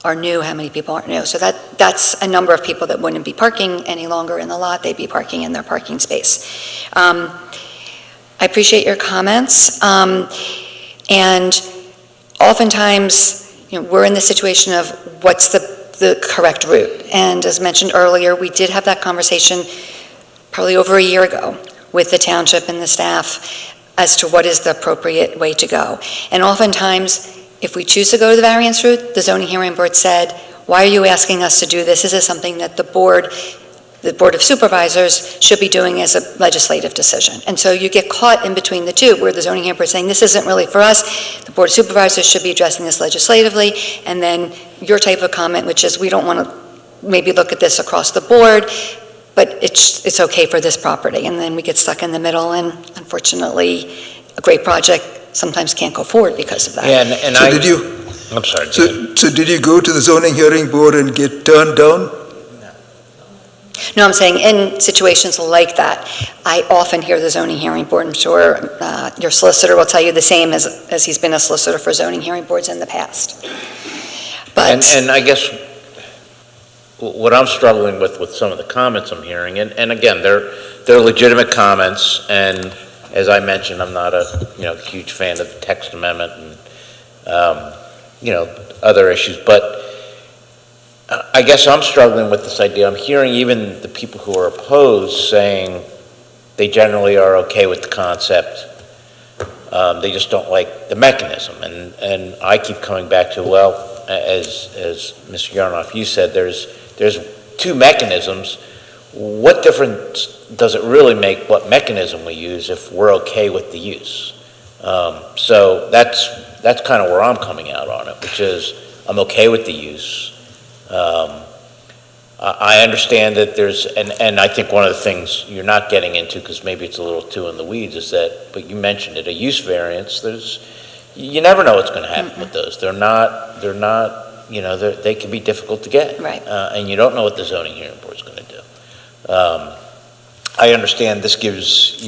are new, how many people aren't new. So that's a number of people that wouldn't be parking any longer in the lot, they'd be parking in their parking space. I appreciate your comments. And oftentimes, we're in the situation of what's the correct route. And as mentioned earlier, we did have that conversation probably over a year ago with the township and the staff as to what is the appropriate way to go. And oftentimes, if we choose to go the variance route, the zoning hearing board said, why are you asking us to do this? This is something that the Board of Supervisors should be doing as a legislative decision. And so you get caught in between the two, where the zoning hearing board is saying, this isn't really for us, the Board of Supervisors should be addressing this legislatively, and then your type of comment, which is, we don't want to maybe look at this across the board, but it's okay for this property. And then we get stuck in the middle, and unfortunately, a great project sometimes can't go forward because of that.
Yeah, I'm sorry.
So did you go to the zoning hearing board and get turned down?
No, I'm saying in situations like that, I often hear the zoning hearing board, I'm sure your solicitor will tell you the same as he's been a solicitor for zoning hearing boards in the past. But
And I guess what I'm struggling with some of the comments I'm hearing, and again, they're legitimate comments, and as I mentioned, I'm not a huge fan of the text amendment and other issues, but I guess I'm struggling with this idea. I'm hearing even the people who are opposed saying they generally are okay with the concept. They just don't like the mechanism. And I keep coming back to, well, as Mr. Yarnoff, you said, there's two mechanisms. What difference does it really make what mechanism we use if we're okay with the use? So that's kind of where I'm coming out on it, which is I'm okay with the use. I understand that and I think one of the things you're not getting into, because maybe it's a little too in the weeds, is that, but you mentioned it, a use variance, you never know what's going to happen with those. They're not, they can be difficult to get.
Right.
And you don't know what the zoning hearing board is going to do. I understand this gives,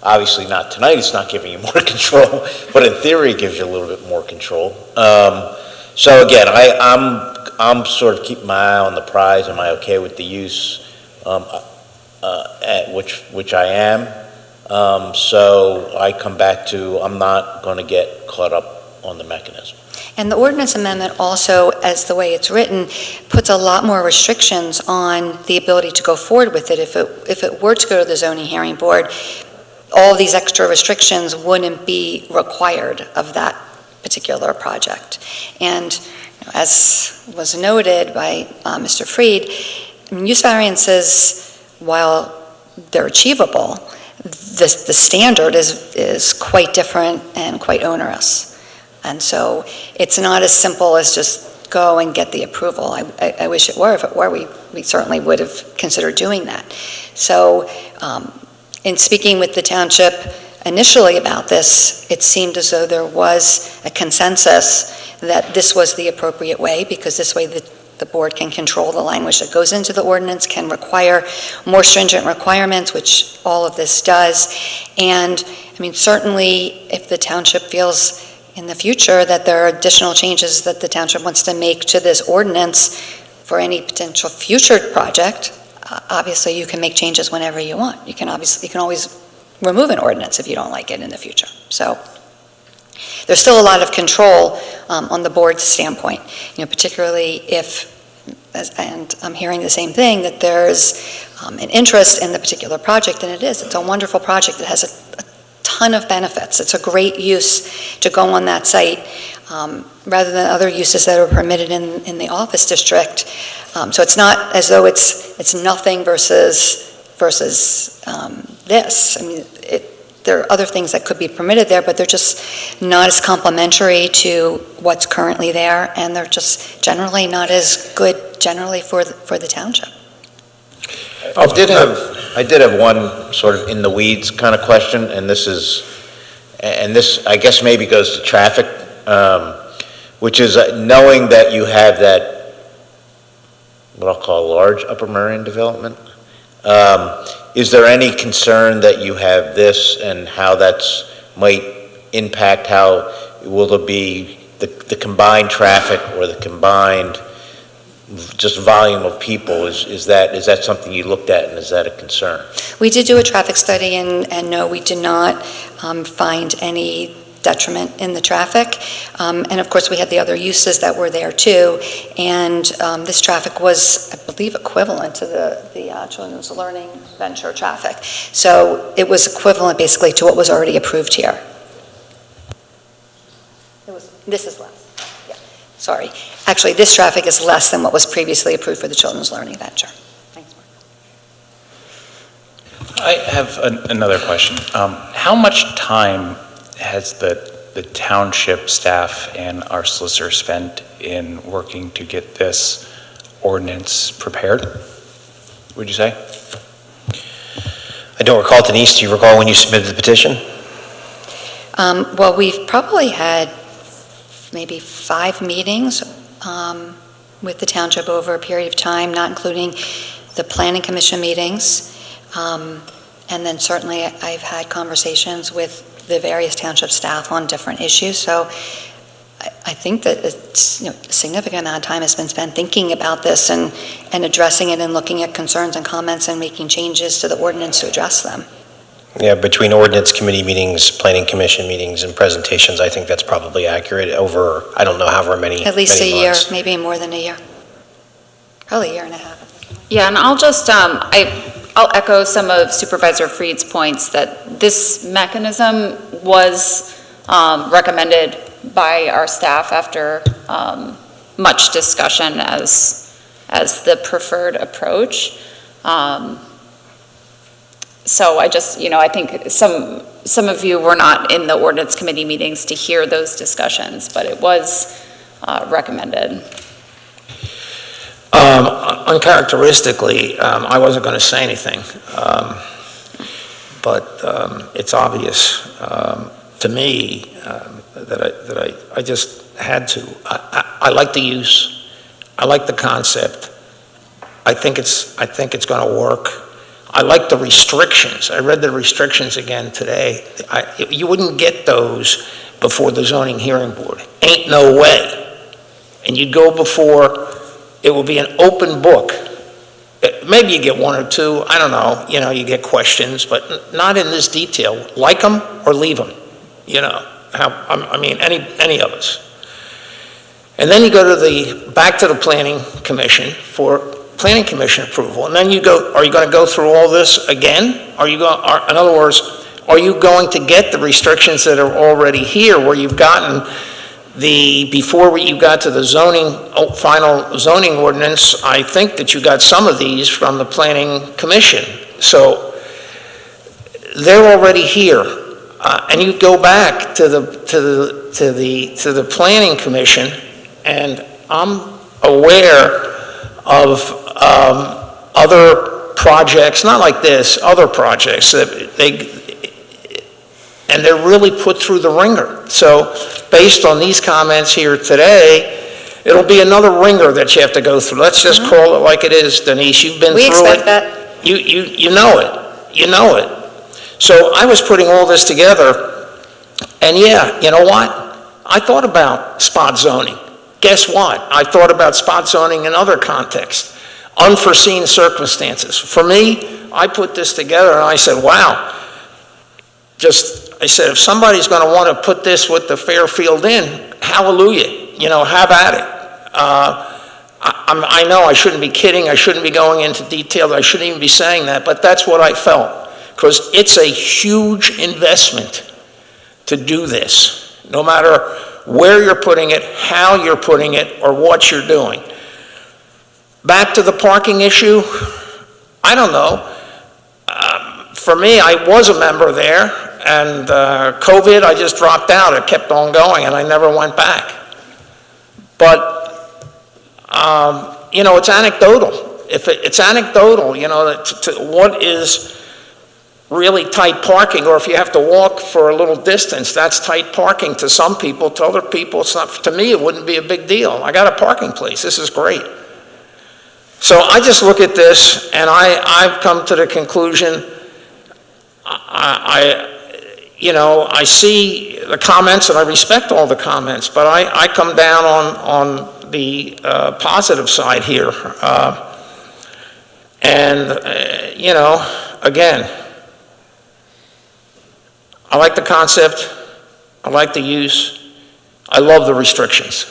obviously not tonight, it's not giving you more control, but in theory it gives you a little bit more control. So again, I'm sort of keeping my eye on the prize. Am I okay with the use? Which I am. So I come back to, I'm not going to get caught up on the mechanism.
And the ordinance amendment also, as the way it's written, puts a lot more restrictions on the ability to go forward with it. If it were to go to the zoning hearing board, all of these extra restrictions wouldn't be required of that particular project. And as was noted by Mr. Freed, use variances, while they're achievable, the standard is quite different and quite onerous. And so it's not as simple as just go and get the approval. I wish it were. If it were, we certainly would have considered doing that. So in speaking with the township initially about this, it seemed as though there was a consensus that this was the appropriate way, because this way the board can control the language that goes into the ordinance, can require more stringent requirements, which all of this does. And I mean, certainly if the township feels in the future that there are additional changes that the township wants to make to this ordinance for any potential future project, obviously you can make changes whenever you want. You can always remove an ordinance if you don't like it in the future. So there's still a lot of control on the board's standpoint, particularly if, and I'm hearing the same thing, that there's an interest in the particular project, and it's a wonderful project that has a ton of benefits. It's a great use to go on that site rather than other uses that are permitted in the office district. So it's not as though it's nothing versus this. I mean, there are other things that could be permitted there, but they're just not as complementary to what's currently there, and they're just generally not as good generally for the township.
I did have one sort of in the weeds kind of question, and this I guess maybe goes to traffic, which is knowing that you have that, what I'll call large Upper Merion development. Is there any concern that you have this and how that's might impact how will there be the combined traffic or the combined just volume of people? Is that something you looked at, and is that a concern?
We did do a traffic study, and no, we did not find any detriment in the traffic. And of course, we had the other uses that were there too. And this traffic was, I believe, equivalent to the Children's Learning Venture traffic. So it was equivalent basically to what was already approved here. This is less. Yeah. Sorry. Actually, this traffic is less than what was previously approved for the Children's Learning Venture. Thanks, Mark.
I have another question. How much time has the township staff and our solicitor spent in working to get this ordinance prepared, would you say?
I don't recall. Denise, do you recall when you submitted the petition?
Well, we've probably had maybe 5 meetings with the township over a period of time, not including the planning commission meetings. And then certainly I've had conversations with the various township staff on different issues. So I think that it's, a significant amount of time has been spent thinking about this and addressing it and looking at concerns and comments and making changes to the ordinance to address them.
Yeah, between ordinance committee meetings, planning commission meetings, and presentations, I think that's probably accurate over, I don't know, however many
At least
many
a year,
months.
maybe more than a year. Probably a year and a half.
Yeah, and I'll just, I'll echo some of Supervisor Freed's points that this mechanism was recommended by our staff after much discussion as the preferred approach. So I just, I think some of you were not in the ordinance committee meetings to hear those discussions, but it was recommended.
Uncharacteristically, I wasn't going to say anything, but it's obvious to me that I just had to. I like the use. I like the concept. I think it's going to work. I like the restrictions. I read the restrictions again today. You wouldn't get those before the zoning hearing board. Ain't no way. And you'd go before. It will be an open book. Maybe you get 1 or 2, I don't know, you get questions, but not in this detail. Like them or leave them, any of us. And then you go to back to the planning commission for planning commission approval, and then are you going to go through all this again? In other words, are you going to get the restrictions that are already here where you've gotten before you got to the final zoning ordinance? I think that you got some of these from the planning commission. So they're already here. And you go back to the planning commission, and I'm aware of other projects, not like this, other projects that and they're really put through the ringer. So based on these comments here today, it'll be another ringer that you have to go through. Let's just call it like it is, Denise. You've been through it.
We expect that.
You know it. You know it. So I was putting all this together, and yeah, you know what? I thought about spot zoning. Guess what? I thought about spot zoning in other contexts, unforeseen circumstances. For me, I put this together and I said, wow. I said, if somebody's going to want to put this with the Fairfield Inn, hallelujah, have at it. I know I shouldn't be kidding, I shouldn't be going into detail, I shouldn't even be saying that, but that's what I felt. Because it's a huge investment to do this, no matter where you're putting it, how you're putting it, or what you're doing. Back to the parking issue, I don't know. For me, I was a member there, and COVID, I just dropped out. It kept on going, and I never went back. But, it's anecdotal. It's anecdotal, what is really tight parking, or if you have to walk for a little distance, that's tight parking to some people. To other people, it's not. To me, it wouldn't be a big deal. I got a parking place. This is great. So I just look at this, and I've come to the conclusion, I see the comments, and I respect all the comments, but I come down on the positive side here. Again, I like the concept, I like the use, I love the restrictions.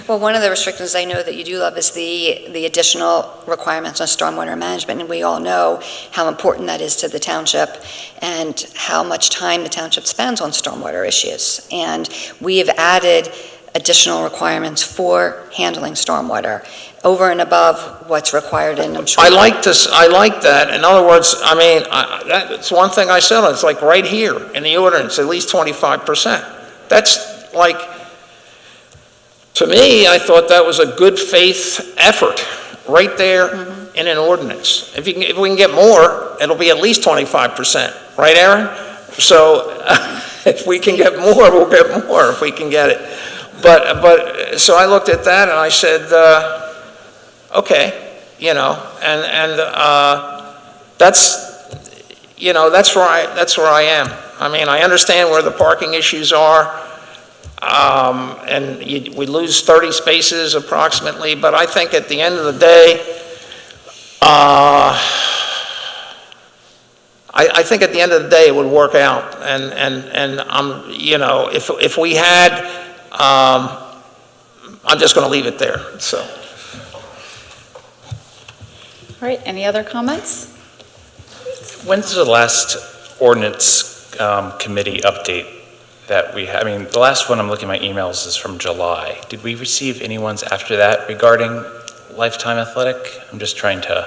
Well, one of the restrictions I know that you do love is the additional requirements on stormwater management, and we all know how important that is to the township and how much time the township spends on stormwater issues. And we have added additional requirements for handling stormwater over and above what's required in, I'm sure.
I like that. In other words, that's one thing I said, it's like right here in the ordinance, at least 25%. That's like, to me, I thought that was a good faith effort right there in an ordinance. If we can get more, it'll be at least 25%, right, Aaron? So if we can get more, we'll get more if we can get it. But so I looked at that and I said, okay, that's where I am. I understand where the parking issues are. And we lose 30 spaces approximately, but I think at the end of the day, I think at the end of the day it would work out. And if we had, I'm just going to leave it there. So.
All right, any other comments?
When's the last ordinance committee update that we had? The last one I'm looking at my emails is from July. Did we receive any ones after that regarding Lifetime Athletic? I'm just trying to...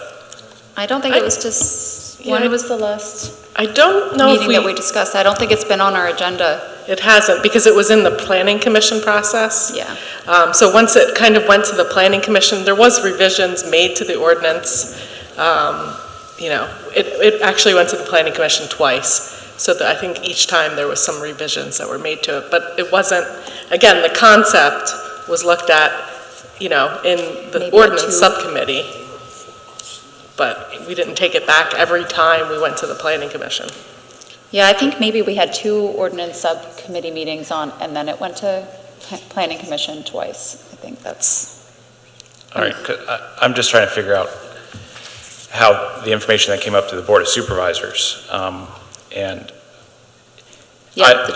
I don't think it was just, when was the last
I don't know
meeting that we discussed? I don't think it's been on our agenda.
It hasn't, because it was in the planning commission process.
Yeah.
So once it kind of went to the planning commission, there was revisions made to the ordinance. It actually went to the planning commission twice. So that I think each time there was some revisions that were made to it, but it wasn't, again, the concept was looked at, in the
Maybe
ordinance subcommittee, but we didn't take it back every time we went to the planning commission.
Yeah, I think maybe we had 2 ordinance subcommittee meetings on, and then it went to planning commission twice. I think that's...
All right, I'm just trying to figure out how the information that came up to the Board of Supervisors,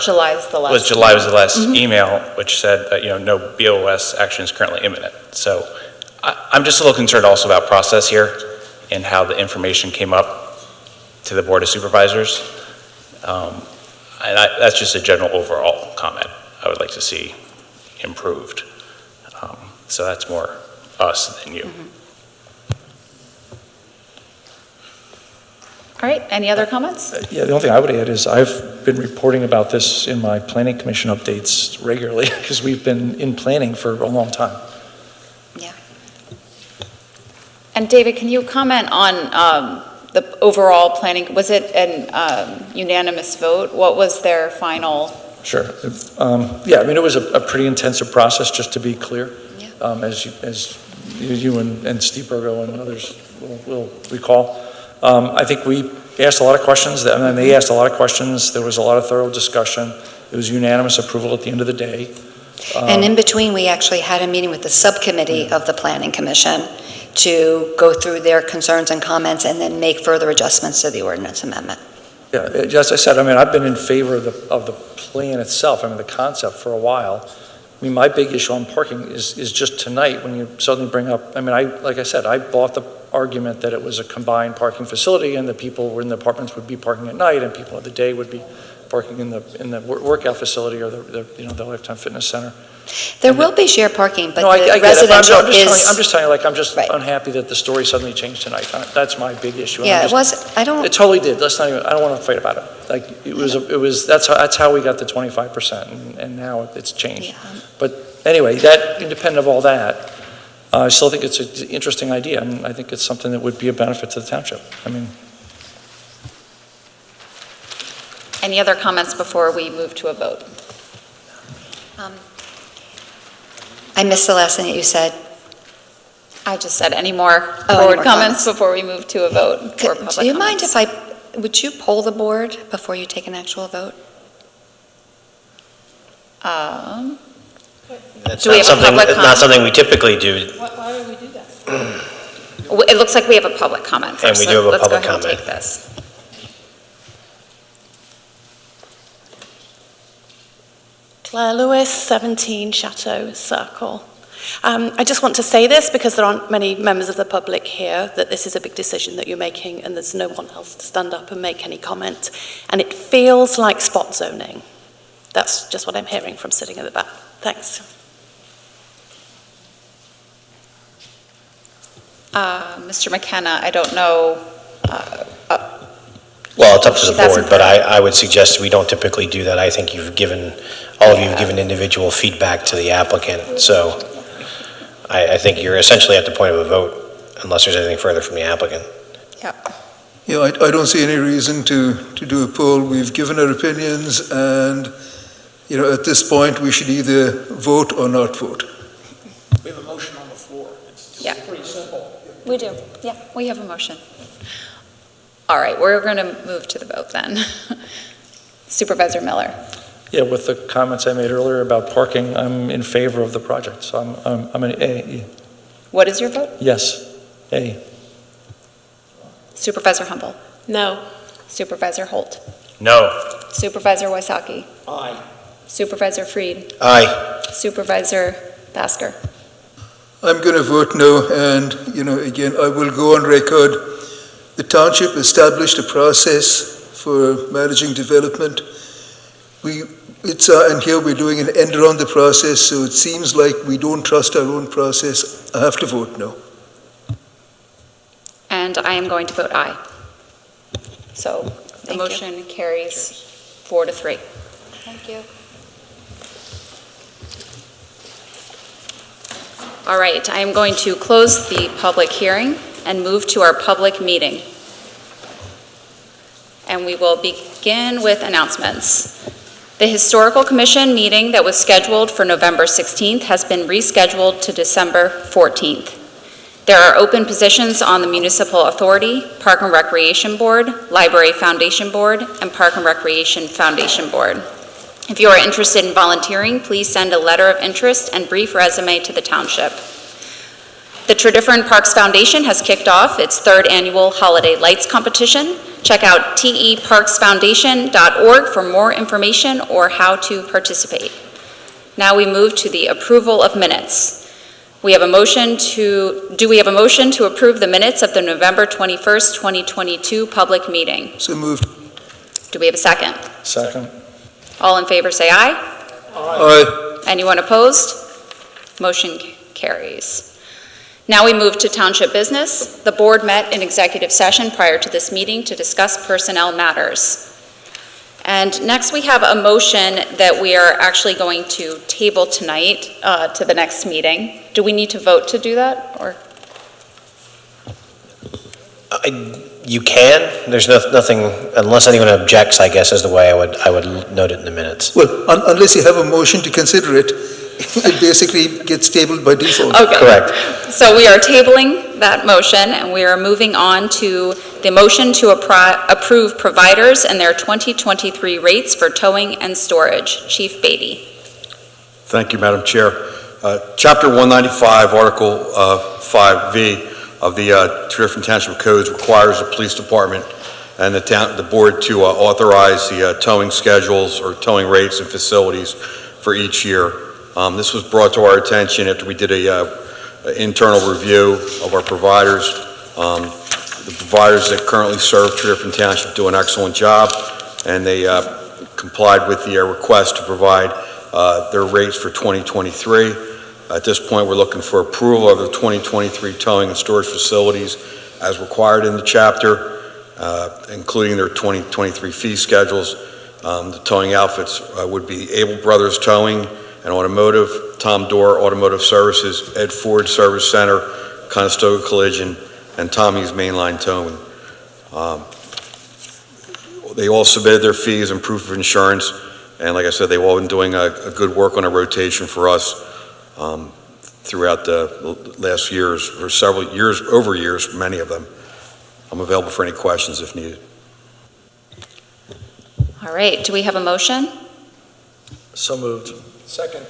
July is the last.
July was the last email, which said that no BOS action is currently imminent. So I'm just a little concerned also about process here and how the information came up to the Board of Supervisors. That's just a general overall comment I would like to see improved. So that's more us than you.
All All right, any other comments?
Yeah, the only thing I would add is I've been reporting about this in my planning commission updates regularly because we've been in planning for a long time.
And David, can you comment on the overall planning? Was it an unanimous vote? What was their final?
Sure. Yeah, I mean, it was a pretty intensive process, just to be clear. As you and Steve Burgo and others will recall. I think we asked a lot of questions, and then they asked a lot of questions. There was a lot of thorough discussion. It was unanimous approval at the end of the day.
And in between, we actually had a meeting with the subcommittee of the Planning Commission to go through their concerns and comments and then make further adjustments to the ordinance amendment.
Yeah, as I said, I mean, I've been in favor of the plan itself, I mean, the concept for a while. I mean, my big issue on parking is just tonight when you suddenly bring up, I mean, like I said, I bought the argument that it was a combined parking facility and the people in the apartments would be parking at night and people of the day would be parking in the workout facility or the Lifetime Fitness Center.
There will be shared parking, but
No, I
the
get it,
residential
but
is...
I'm just telling you, like, I'm just unhappy that the story suddenly changed tonight. That's my big issue. And
Yeah,
it totally did. Let's not even, I don't want to fight about it. Like, that's how we got the 25%, and now it's changed. But anyway, that, independent of all that, I still think it's an interesting idea, and I think it's something that would be a benefit to the township. I mean,
Any other comments before we move to a vote?
I missed the last thing that you said.
I just said any more
any
board
more
comments before we move to a vote for public
Do you mind
comments?
would you poll the board before you take an actual vote?
That's
Do we
not
have a
something,
public
not something we typically do,
Why do we do that?
It looks like we have a public comment first.
And we do have a public
Let's go ahead
comment.
and take this.
Claire Lewis, 17 Chateau Circle. I just want to say this because there aren't many members of the public here, that this is a big decision that you're making and there's no one else to stand up and make any comment. And it feels like spot zoning. That's just what I'm hearing from sitting at the back. Thanks.
Mr. McKenna, I don't know.
well, it's up to the
That's
board, but I would suggest we don't typically do that. I think all of you have given individual feedback to the applicant, so I think you're essentially at the point of a vote, unless there's anything further from the applicant.
Yeah, I don't see any reason to do a poll. We've given our opinions, and, at this point, we should either vote or not vote.
We have a motion on the floor. It's pretty simple.
We do. Yeah, we have a motion. All right, we're going to move to the vote then. Supervisor Miller.
yeah, with the comments I made earlier about parking, I'm in favor of the project, so I'm an A.
What is your vote?
Yes, A.
Supervisor Humble.
No.
Supervisor Holt.
No.
Supervisor Wysocki.
Aye.
Supervisor Freed.
Aye.
Supervisor Basker.
I'm going to vote no, and, again, I will go on record. The township established a process for managing development. And here we're doing an end around the process, so it seems like we don't trust our own process. I have to vote no.
And I am going to vote aye. So the motion carries 4-3.
Thank you.
All right, I am going to close the public hearing and move to our public meeting. And we will begin with announcements. The Historical Commission meeting that was scheduled for November 16th has been rescheduled to December 14th. There are open positions on the Municipal Authority, Park and Recreation Board, Library Foundation Board, and Park and Recreation Foundation Board. If you are interested in volunteering, please send a letter of interest and brief resume to the Township. The Tredyffrin Parks Foundation has kicked off its third annual Holiday Lights Competition. Check out teparksfoundation.org for more information or how to participate. Now we move to the approval of minutes. Do we have a motion to approve the minutes of the November 21st, 2022 public meeting?
So moved.
Do we have a second?
Second.
All in favor say aye.
Aye.
Anyone opposed? Motion carries. Now we move to township business. The board met in executive session prior to this meeting to discuss personnel matters. And next we have a motion that we are actually going to table tonight to the next meeting. Do we need to vote to do that, or?
You can. There's nothing, unless anyone objects, I guess, is the way I would note it in the minutes.
Well, unless you have a motion to consider it, it basically gets tabled by default.
Okay.
Correct.
So we are tabling that motion, and we are moving on to the motion to approve providers and their 2023 rates for towing and storage. Chief Beatty.
Thank you, Madam Chair. Chapter 195, Article 5V of the Tredyffrin Township Codes requires the police department and the board to authorize the towing schedules or towing rates and facilities for each year. This was brought to our attention after we did a internal review of our providers. The providers that currently serve Tredyffrin Township do an excellent job, and they complied with the request to provide their rates for 2023. At this point, we're looking for approval of the 2023 towing and storage facilities as required in the chapter, including their 2023 fee schedules. The towing outfits would be Able Brothers Towing and Automotive, Tom Dorr Automotive Services, Ed Ford Service Center, Conestoga Collision, and Tommy's Mainline Towing. They all submitted their fees and proof of insurance, and like I said, they've all been doing a good work on a rotation for us throughout the last years, or several years, over years, many of them. I'm available for any questions if needed.
All right, do we have a motion?
So moved. Second.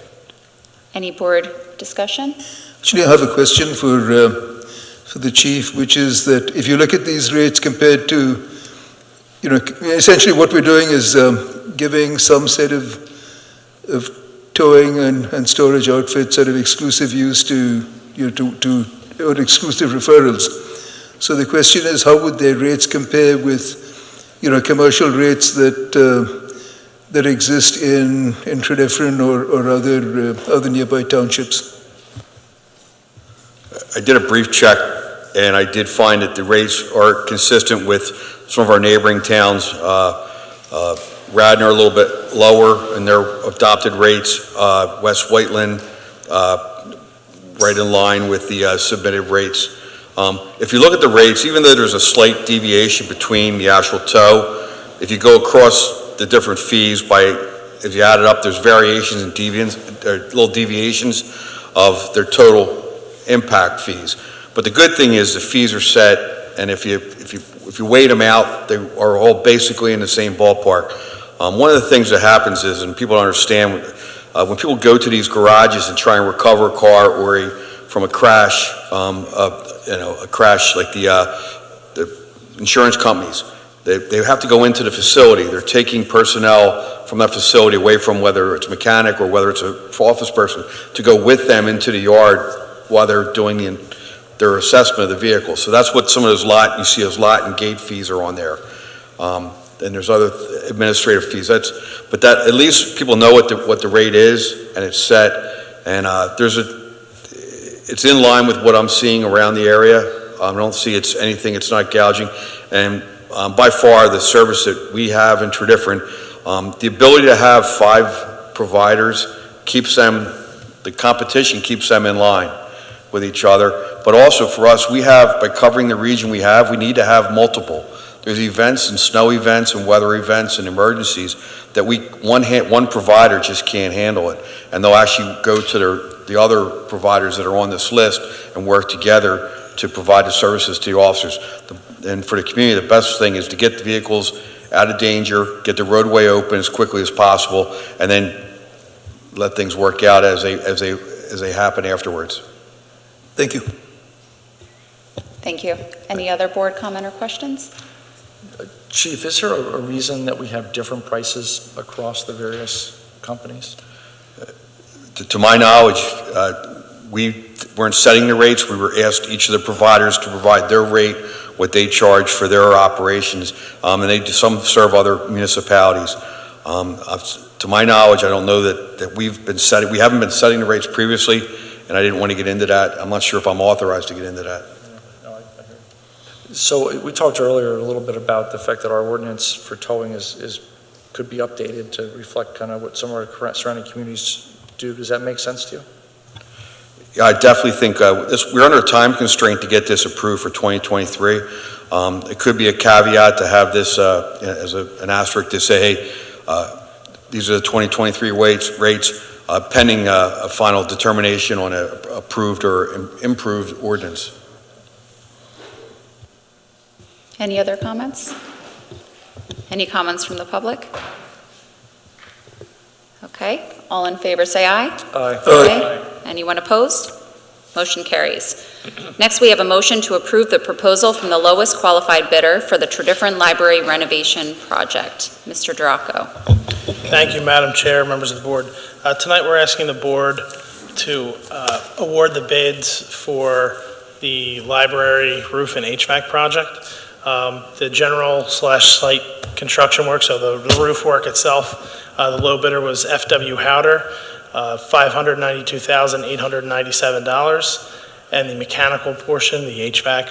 Any board discussion?
Actually, I have a question for the chief, which is that if you look at these rates compared to, essentially what we're doing is giving some set of towing and storage outfits sort of exclusive use to or exclusive referrals. So the question is, how would their rates compare with, commercial rates that exist in Tredyffrin or other nearby townships?
I did a brief check, and I did find that the rates are consistent with some of our neighboring towns. Radnor a little bit lower in their adopted rates. West Whiteland right in line with the submitted rates. If you look at the rates, even though there's a slight deviation between the actual tow, if you go across the different fees if you add it up, there's variations and little deviations of their total impact fees. But the good thing is the fees are set, and if you weight them out, they are all basically in the same ballpark. One of the things that happens is, and people don't understand, when people go to these garages and try and recover a car or from a crash, a crash like the insurance companies, they have to go into the facility. They're taking personnel from that facility away from whether it's a mechanic or whether it's an office person to go with them into the yard while they're doing their assessment of the vehicle. So that's what some of those you see as lot and gate fees are on there. And there's other administrative fees. But that at least people know what the rate is, and it's set. And it's in line with what I'm seeing around the area. I don't see it's not gouging. And by far, the service that we have in Tredyffrin, the ability to have 5 providers the competition keeps them in line with each other. But also for us, by covering the region we need to have multiple. There's events and snow events and weather events and emergencies that one provider just can't handle it. And they'll actually go to the other providers that are on this list and work together to provide the services to the officers. And for the community, the best thing is to get the vehicles out of danger, get the roadway open as quickly as possible, and then let things work out as they happen afterwards.
Thank you.
Thank you. Any other board comment or questions?
Chief, is there a reason that we have different prices across the various companies?
To my knowledge, we weren't setting the rates. We were asked each of the providers to provide their rate, what they charge for their operations, and some serve other municipalities. To my knowledge, I don't know that we haven't been setting the rates previously, and I didn't want to get into that. I'm not sure if I'm authorized to get into that.
So we talked earlier a little bit about the fact that our ordinance for towing could be updated to reflect kind of what some of our surrounding communities do. Does that make sense to you?
Yeah, I definitely think we're under a time constraint to get this approved for 2023. It could be a caveat to have this as an asterisk to say, hey, these are the 2023 rates pending a final determination on an approved or improved ordinance.
Any other comments? Any comments from the public? Okay, all in favor say aye.
Aye.
Aye. Anyone opposed? Motion carries. Next, we have a motion to approve the proposal from the lowest qualified bidder for the Tredyffrin Library renovation project. Mr. Duraco.
Thank you, Madam Chair, members of the board. Tonight, we're asking the board to award the bids for the library roof and HVAC project. The general/site construction work, so the roof work itself, the low bidder was FW Howder, $592,897, and the mechanical portion, the HVAC,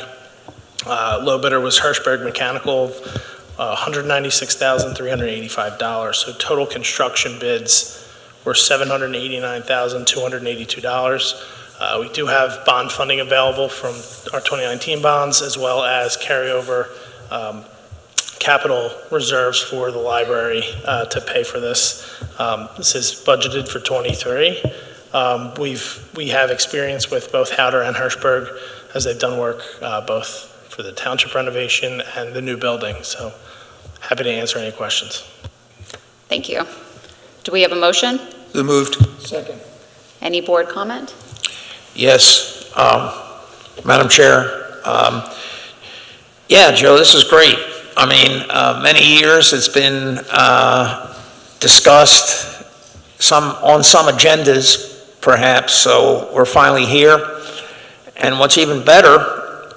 low bidder was Hirschberg Mechanical, $196,385. So total construction bids were $789,282. We do have bond funding available from our 2019 bonds, as well as carryover capital reserves for the library to pay for this. This is budgeted for '23. We have experience with both Howder and Hirschberg, as they've done work both for the Township renovation and the new building. So happy to answer any questions.
Thank you. Do we have a motion?
So moved.
Second.
Any board comment?
Yes, Madam Chair. Yeah, Joe, this is great. I mean, many years it's been discussed, on some agendas, perhaps, so we're finally here. And what's even better,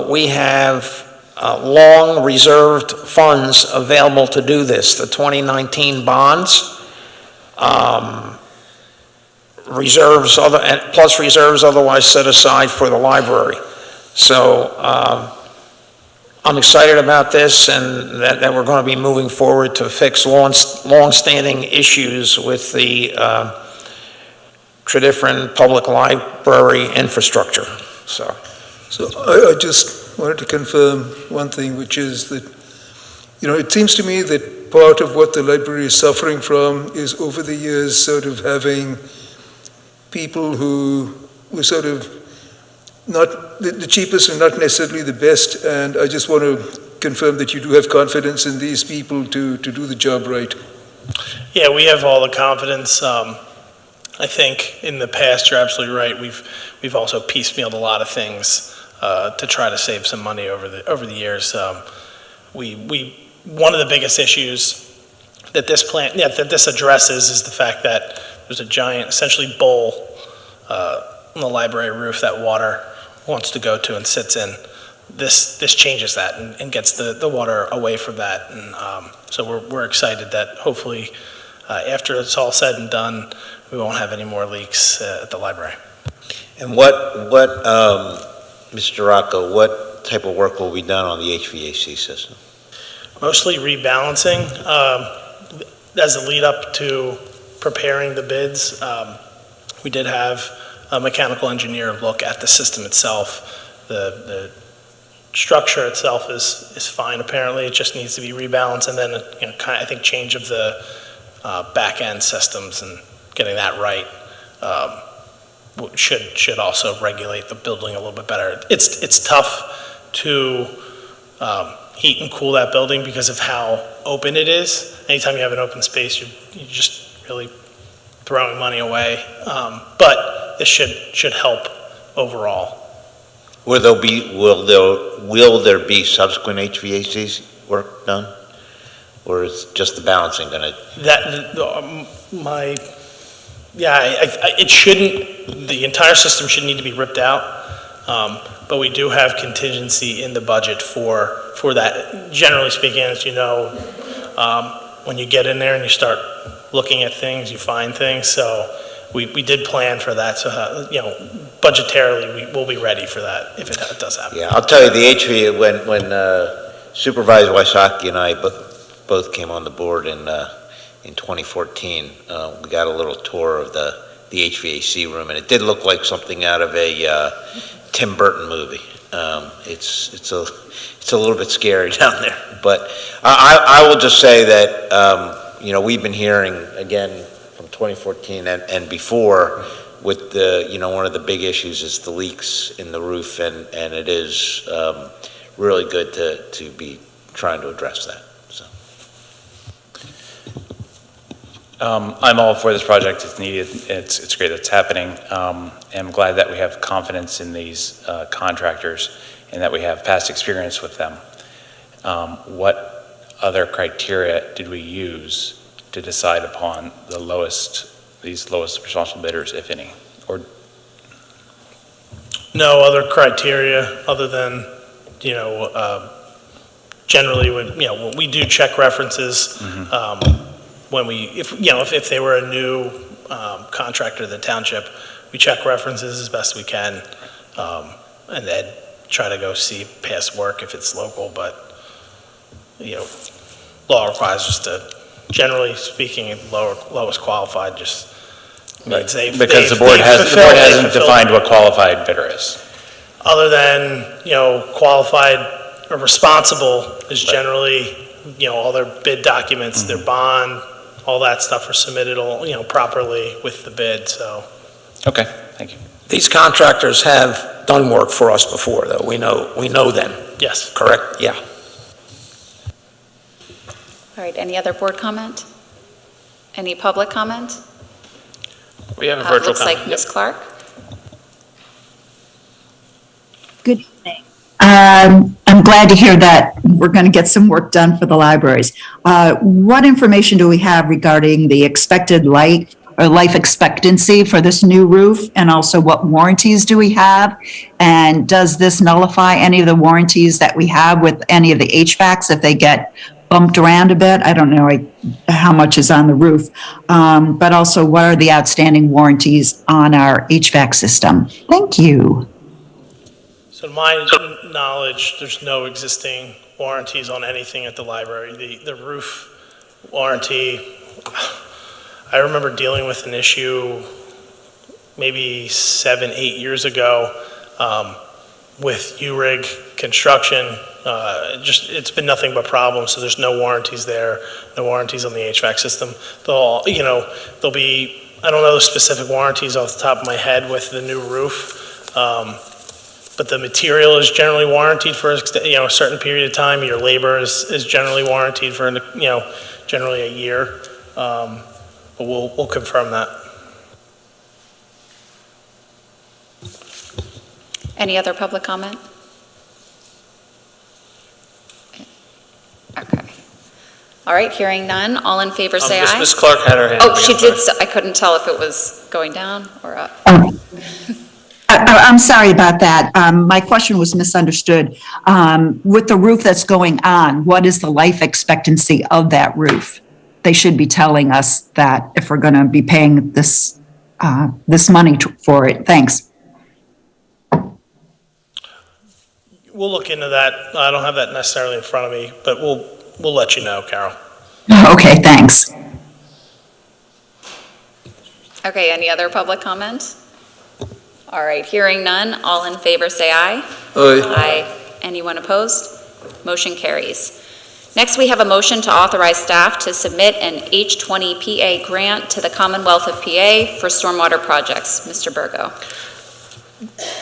we have long reserved funds available to do this. The 2019 bonds, reserves, plus reserves otherwise set aside for the library. So I'm excited about this, and that we're going to be moving forward to fix long-standing issues with the Tredyffrin Public Library infrastructure. So
I just wanted to confirm one thing, which is that, it seems to me that part of what the library is suffering from is over the years sort of having people who were sort of not the cheapest and not necessarily the best, and I just want to confirm that you do have confidence in these people to do the job right.
Yeah, we have all the confidence. I think in the past, you're absolutely right. We've also piecemealed a lot of things to try to save some money over the years. One of the biggest issues that this addresses is the fact that there's a giant, essentially bowl on the library roof that water wants to go to and sits in. This changes that and gets the water away from that. And so we're excited that hopefully after it's all said and done, we won't have any more leaks at the library.
And Mr. Rocco, what type of work will be done on the HVAC system?
Mostly rebalancing. As a lead up to preparing the bids, we did have a mechanical engineer look at the system itself. The structure itself is fine, apparently. It just needs to be rebalanced, and then I think change of the back end systems and getting that right should also regulate the building a little bit better. It's tough to heat and cool that building because of how open it is. Anytime you have an open space, you're just really throwing money away. But this should help overall.
Will there be subsequent HVAC work done? Or is just the balancing going to?
It shouldn't, the entire system should need to be ripped out. But we do have contingency in the budget for that. Generally speaking, as you know, when you get in there and you start looking at things, you find things. So we did plan for that, so, budgetarily, we'll be ready for that if it does happen.
Yeah, I'll tell you, the HV, when Supervisor Wysocki and I both came on the board in 2014, we got a little tour of the HVAC room, and it did look like something out of a Tim Burton movie. It's a little bit scary down there, but I will just say that we've been hearing again from 2014 and before with the one of the big issues is the leaks in the roof, and it is really good to be trying to address that. So
I'm all for this project. It's needed. It's great that it's happening. I'm glad that we have confidence in these contractors and that we have past experience with them. What other criteria did we use to decide upon these lowest responsible bidders, if any? Or
No other criteria other than, generally when we do check references, if they were a new contractor to the township, we check references as best we can, and then try to go see past work if it's local, but, law requires us to, generally speaking, lowest qualified, just means
because the board hasn't defined what qualified bidder is.
Other than, qualified or responsible is generally, all their bid documents, their bond, all that stuff are submitted, properly with the bid, so.
Okay, thank you.
These contractors have done work for us before, though. We know them.
Yes.
Correct? Yeah.
All right, any other board comment? Any public comment?
We have a virtual
looks
comment.
like Ms. Clark.
Good evening. I'm glad to hear that we're going to get some work done for the libraries. What information do we have regarding the expected life expectancy for this new roof? And also what warranties do we have? And does this nullify any of the warranties that we have with any of the HVACs if they get bumped around a bit? I don't know how much is on the roof. But also, what are the outstanding warranties on our HVAC system? Thank you.
So to my knowledge, there's no existing warranties on anything at the library. The roof warranty, I remember dealing with an issue maybe 7-8 years ago with U-Rig construction. It's been nothing but problems, so there's no warranties there, no warranties on the HVAC system. There'll be, I don't know the specific warranties off the top of my head with the new roof, but the material is generally warranted for a certain period of time. Your labor is generally warranted for generally a year, but we'll confirm that.
Any other public comment? Okay. All right, hearing none. All in favor, say aye.
Ms. Clark had her hand.
Oh, she did. I couldn't tell if it was going down or up.
I'm sorry about that. My question was misunderstood. With the roof that's going on, what is the life expectancy of that roof? They should be telling us that if we're going to be paying this money for it. Thanks.
We'll look into that. I don't have that necessarily in front of me, but we'll let you know, Carol.
Okay, thanks.
Okay, any other public comment? All right, hearing none. All in favor, say aye.
Aye.
Aye. Anyone opposed? Motion carries. Next, we have a motion to authorize staff to submit an H20PA grant to the Commonwealth of PA for stormwater projects. Mr. Burgo.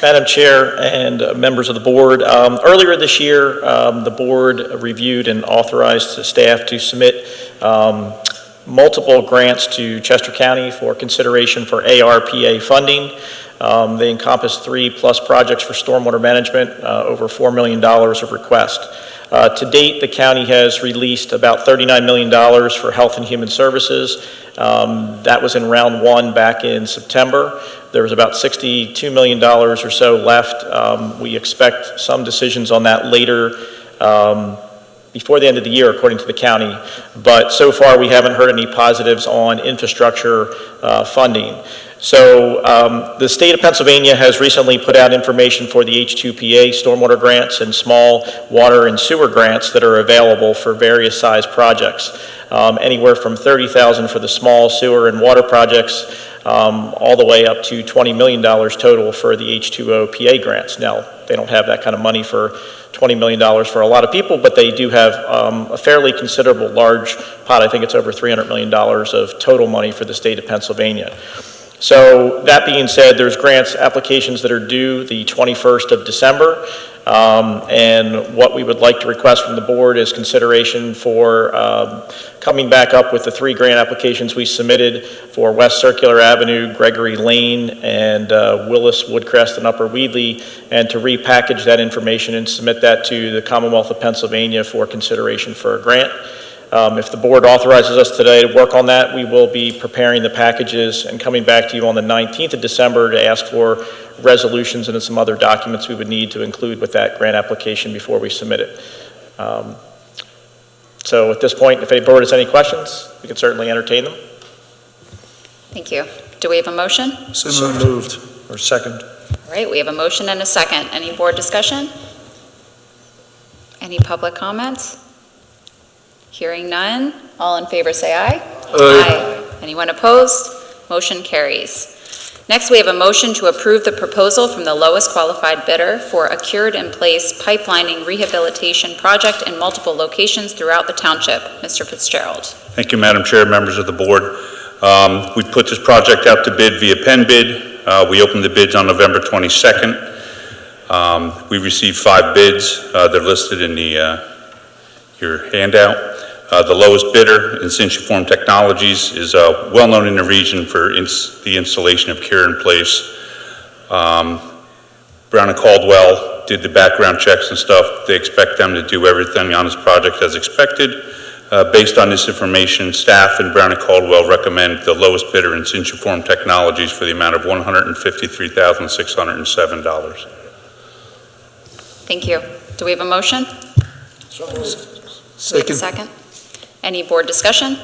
Madam Chair and members of the board, earlier this year, the board reviewed and authorized the staff to submit multiple grants to Chester County for consideration for ARPA funding. They encompass 3+ projects for stormwater management, over $4 million of request. To date, the county has released about $39 million for health and human services. That was in round one back in September. There was about $62 million or so left. We expect some decisions on that later before the end of the year, according to the county. But so far, we haven't heard any positives on infrastructure funding. So the state of Pennsylvania has recently put out information for the H2PA stormwater grants and small water and sewer grants that are available for various size projects. Anywhere from $30,000 for the small sewer and water projects, all the way up to $20 million total for the H2O PA grants. Now, they don't have that kind of money for $20 million for a lot of people, but they do have a fairly considerable large pot. I think it's over $300 million of total money for the state of Pennsylvania. So that being said, there's grants applications that are due the 21st of December. And what we would like to request from the board is consideration for coming back up with the 3 grant applications we submitted for West Circular Avenue, Gregory Lane, and Willis, Woodcrest, and Upper Weedley, and to repackage that information and submit that to the Commonwealth of Pennsylvania for consideration for a grant. If the board authorizes us today to work on that, we will be preparing the packages and coming back to you on the 19th of December to ask for resolutions and some other documents we would need to include with that grant application before we submit it. So at this point, if any board has any questions, we can certainly entertain them.
Thank you. Do we have a motion?
So moved, or second.
All right, we have a motion and a second. Any board discussion? Any public comments? Hearing none, all in favor say aye. Aye. Anyone opposed? Motion carries. Next, we have a motion to approve the proposal from the lowest qualified bidder for a cured-in-place pipelining rehabilitation project in multiple locations throughout the township. Mr. Fitzgerald.
Thank you, Madam Chair, members of the board. We put this project out to bid via pen bid. We opened the bids on November 22nd. We received 5 bids. They're listed in your handout. The lowest bidder, Insituform Technologies, is well known in the region for the installation of cure-in-place. Brown and Caldwell did the background checks and stuff. They expect them to do everything on this project as expected. Based on this information, staff and Brown and Caldwell recommend the lowest bidder, Insituform Technologies, for the amount of $153,607.
Thank you. Do we have a motion?
So
Second. Second. Any board discussion?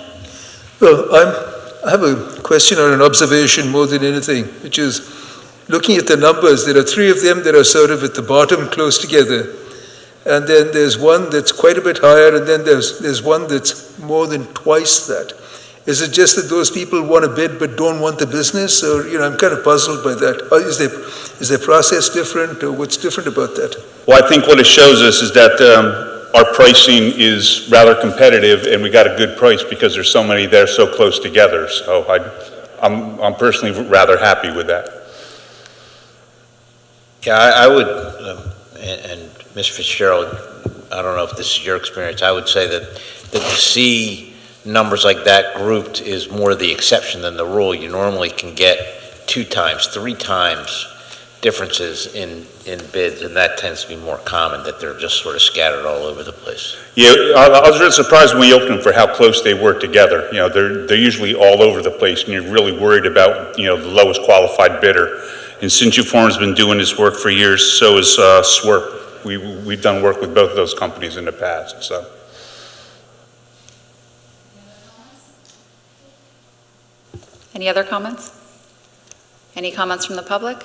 Well, I have a question or an observation more than anything, which is looking at the numbers. There are 3 of them that are sort of at the bottom, close together. And then there's one that's quite a bit higher, and then there's one that's more than twice that. Is it just that those people want to bid but don't want the business? Or, I'm kind of puzzled by that. Is their process different, or what's different about that?
Well, I think what it shows us is that our pricing is rather competitive, and we got a good price because there's so many there so close together. So I'm personally rather happy with that.
Yeah, I would, and Ms. Fitzgerald, I don't know if this is your experience, I would say that to see numbers like that grouped is more the exception than the rule. You normally can get 2 times, 3 times differences in bids, and that tends to be more common, that they're just sort of scattered all over the place.
Yeah, I was really surprised when we opened them for how close they were together. They're usually all over the place, and you're really worried about, the lowest qualified bidder. And Insituform's been doing this work for years, so is SWRP. We've done work with both of those companies in the past, so.
Any other comments? Any comments from the public?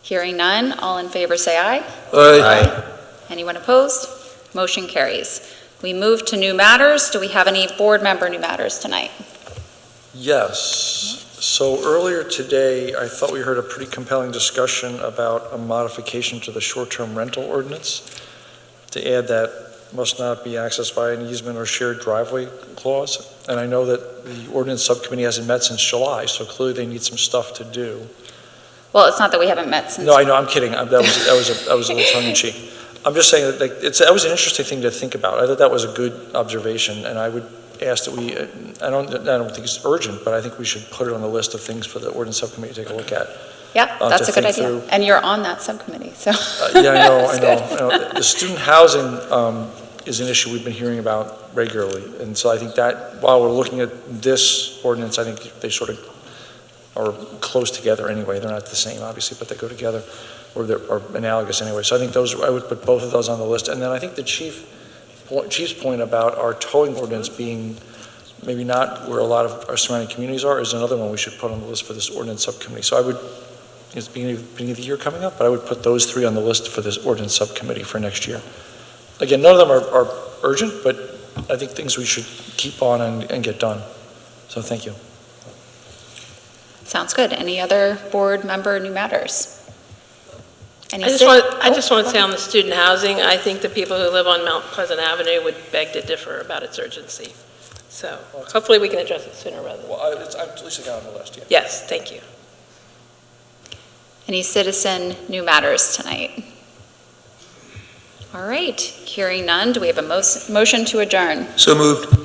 Hearing none, all in favor say aye.
Aye.
Anyone opposed? Motion carries. We move to new matters. Do we have any board member new matters tonight?
Yes. So earlier today, I thought we heard a pretty compelling discussion about a modification to the short-term rental ordinance to add that must not be accessed by an easement or shared driveway clause. And I know that the ordinance subcommittee hasn't met since July, so clearly they need some stuff to do.
Well, it's not that we haven't met since.
No, I know, I'm kidding. That was a little tongue-in-cheek. I'm just saying that that was an interesting thing to think about. I thought that was a good observation, and I would ask that we, I don't think it's urgent, but I think we should put it on the list of things for the ordinance subcommittee to take a look at.
Yeah, that's a good idea.
Through.
And you're on that subcommittee, so.
Yeah, I know. The student housing is an issue we've been hearing about regularly, and so I think that while we're looking at this ordinance, I think they sort of are close together anyway. They're not the same, obviously, but they go together, or they're analogous anyway. So I think I would put both of those on the list. And then I think the chief Chief's point about our towing ordinance being maybe not where a lot of our surrounding communities are is another one we should put on the list for this ordinance subcommittee. So I would, it's beginning of the year coming up, but I would put those 3 on the list for this ordinance subcommittee for next year. Again, none of them are urgent, but I think things we should keep on and get done. So thank you.
Sounds good. Any other board member new matters?
I just want to say on the student housing, I think the people who live on Mount Pleasant Avenue would beg to differ about its urgency. So hopefully we can address it sooner rather than.
Well, at least I got on the list, yeah.
Yes, thank you.
Any citizen new matters tonight? All right, hearing none, do we have a motion to adjourn?
So moved.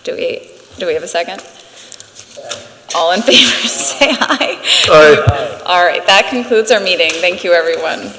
Do we have a second? All in favor, say aye.
Aye.
All right, that concludes our meeting. Thank you, everyone.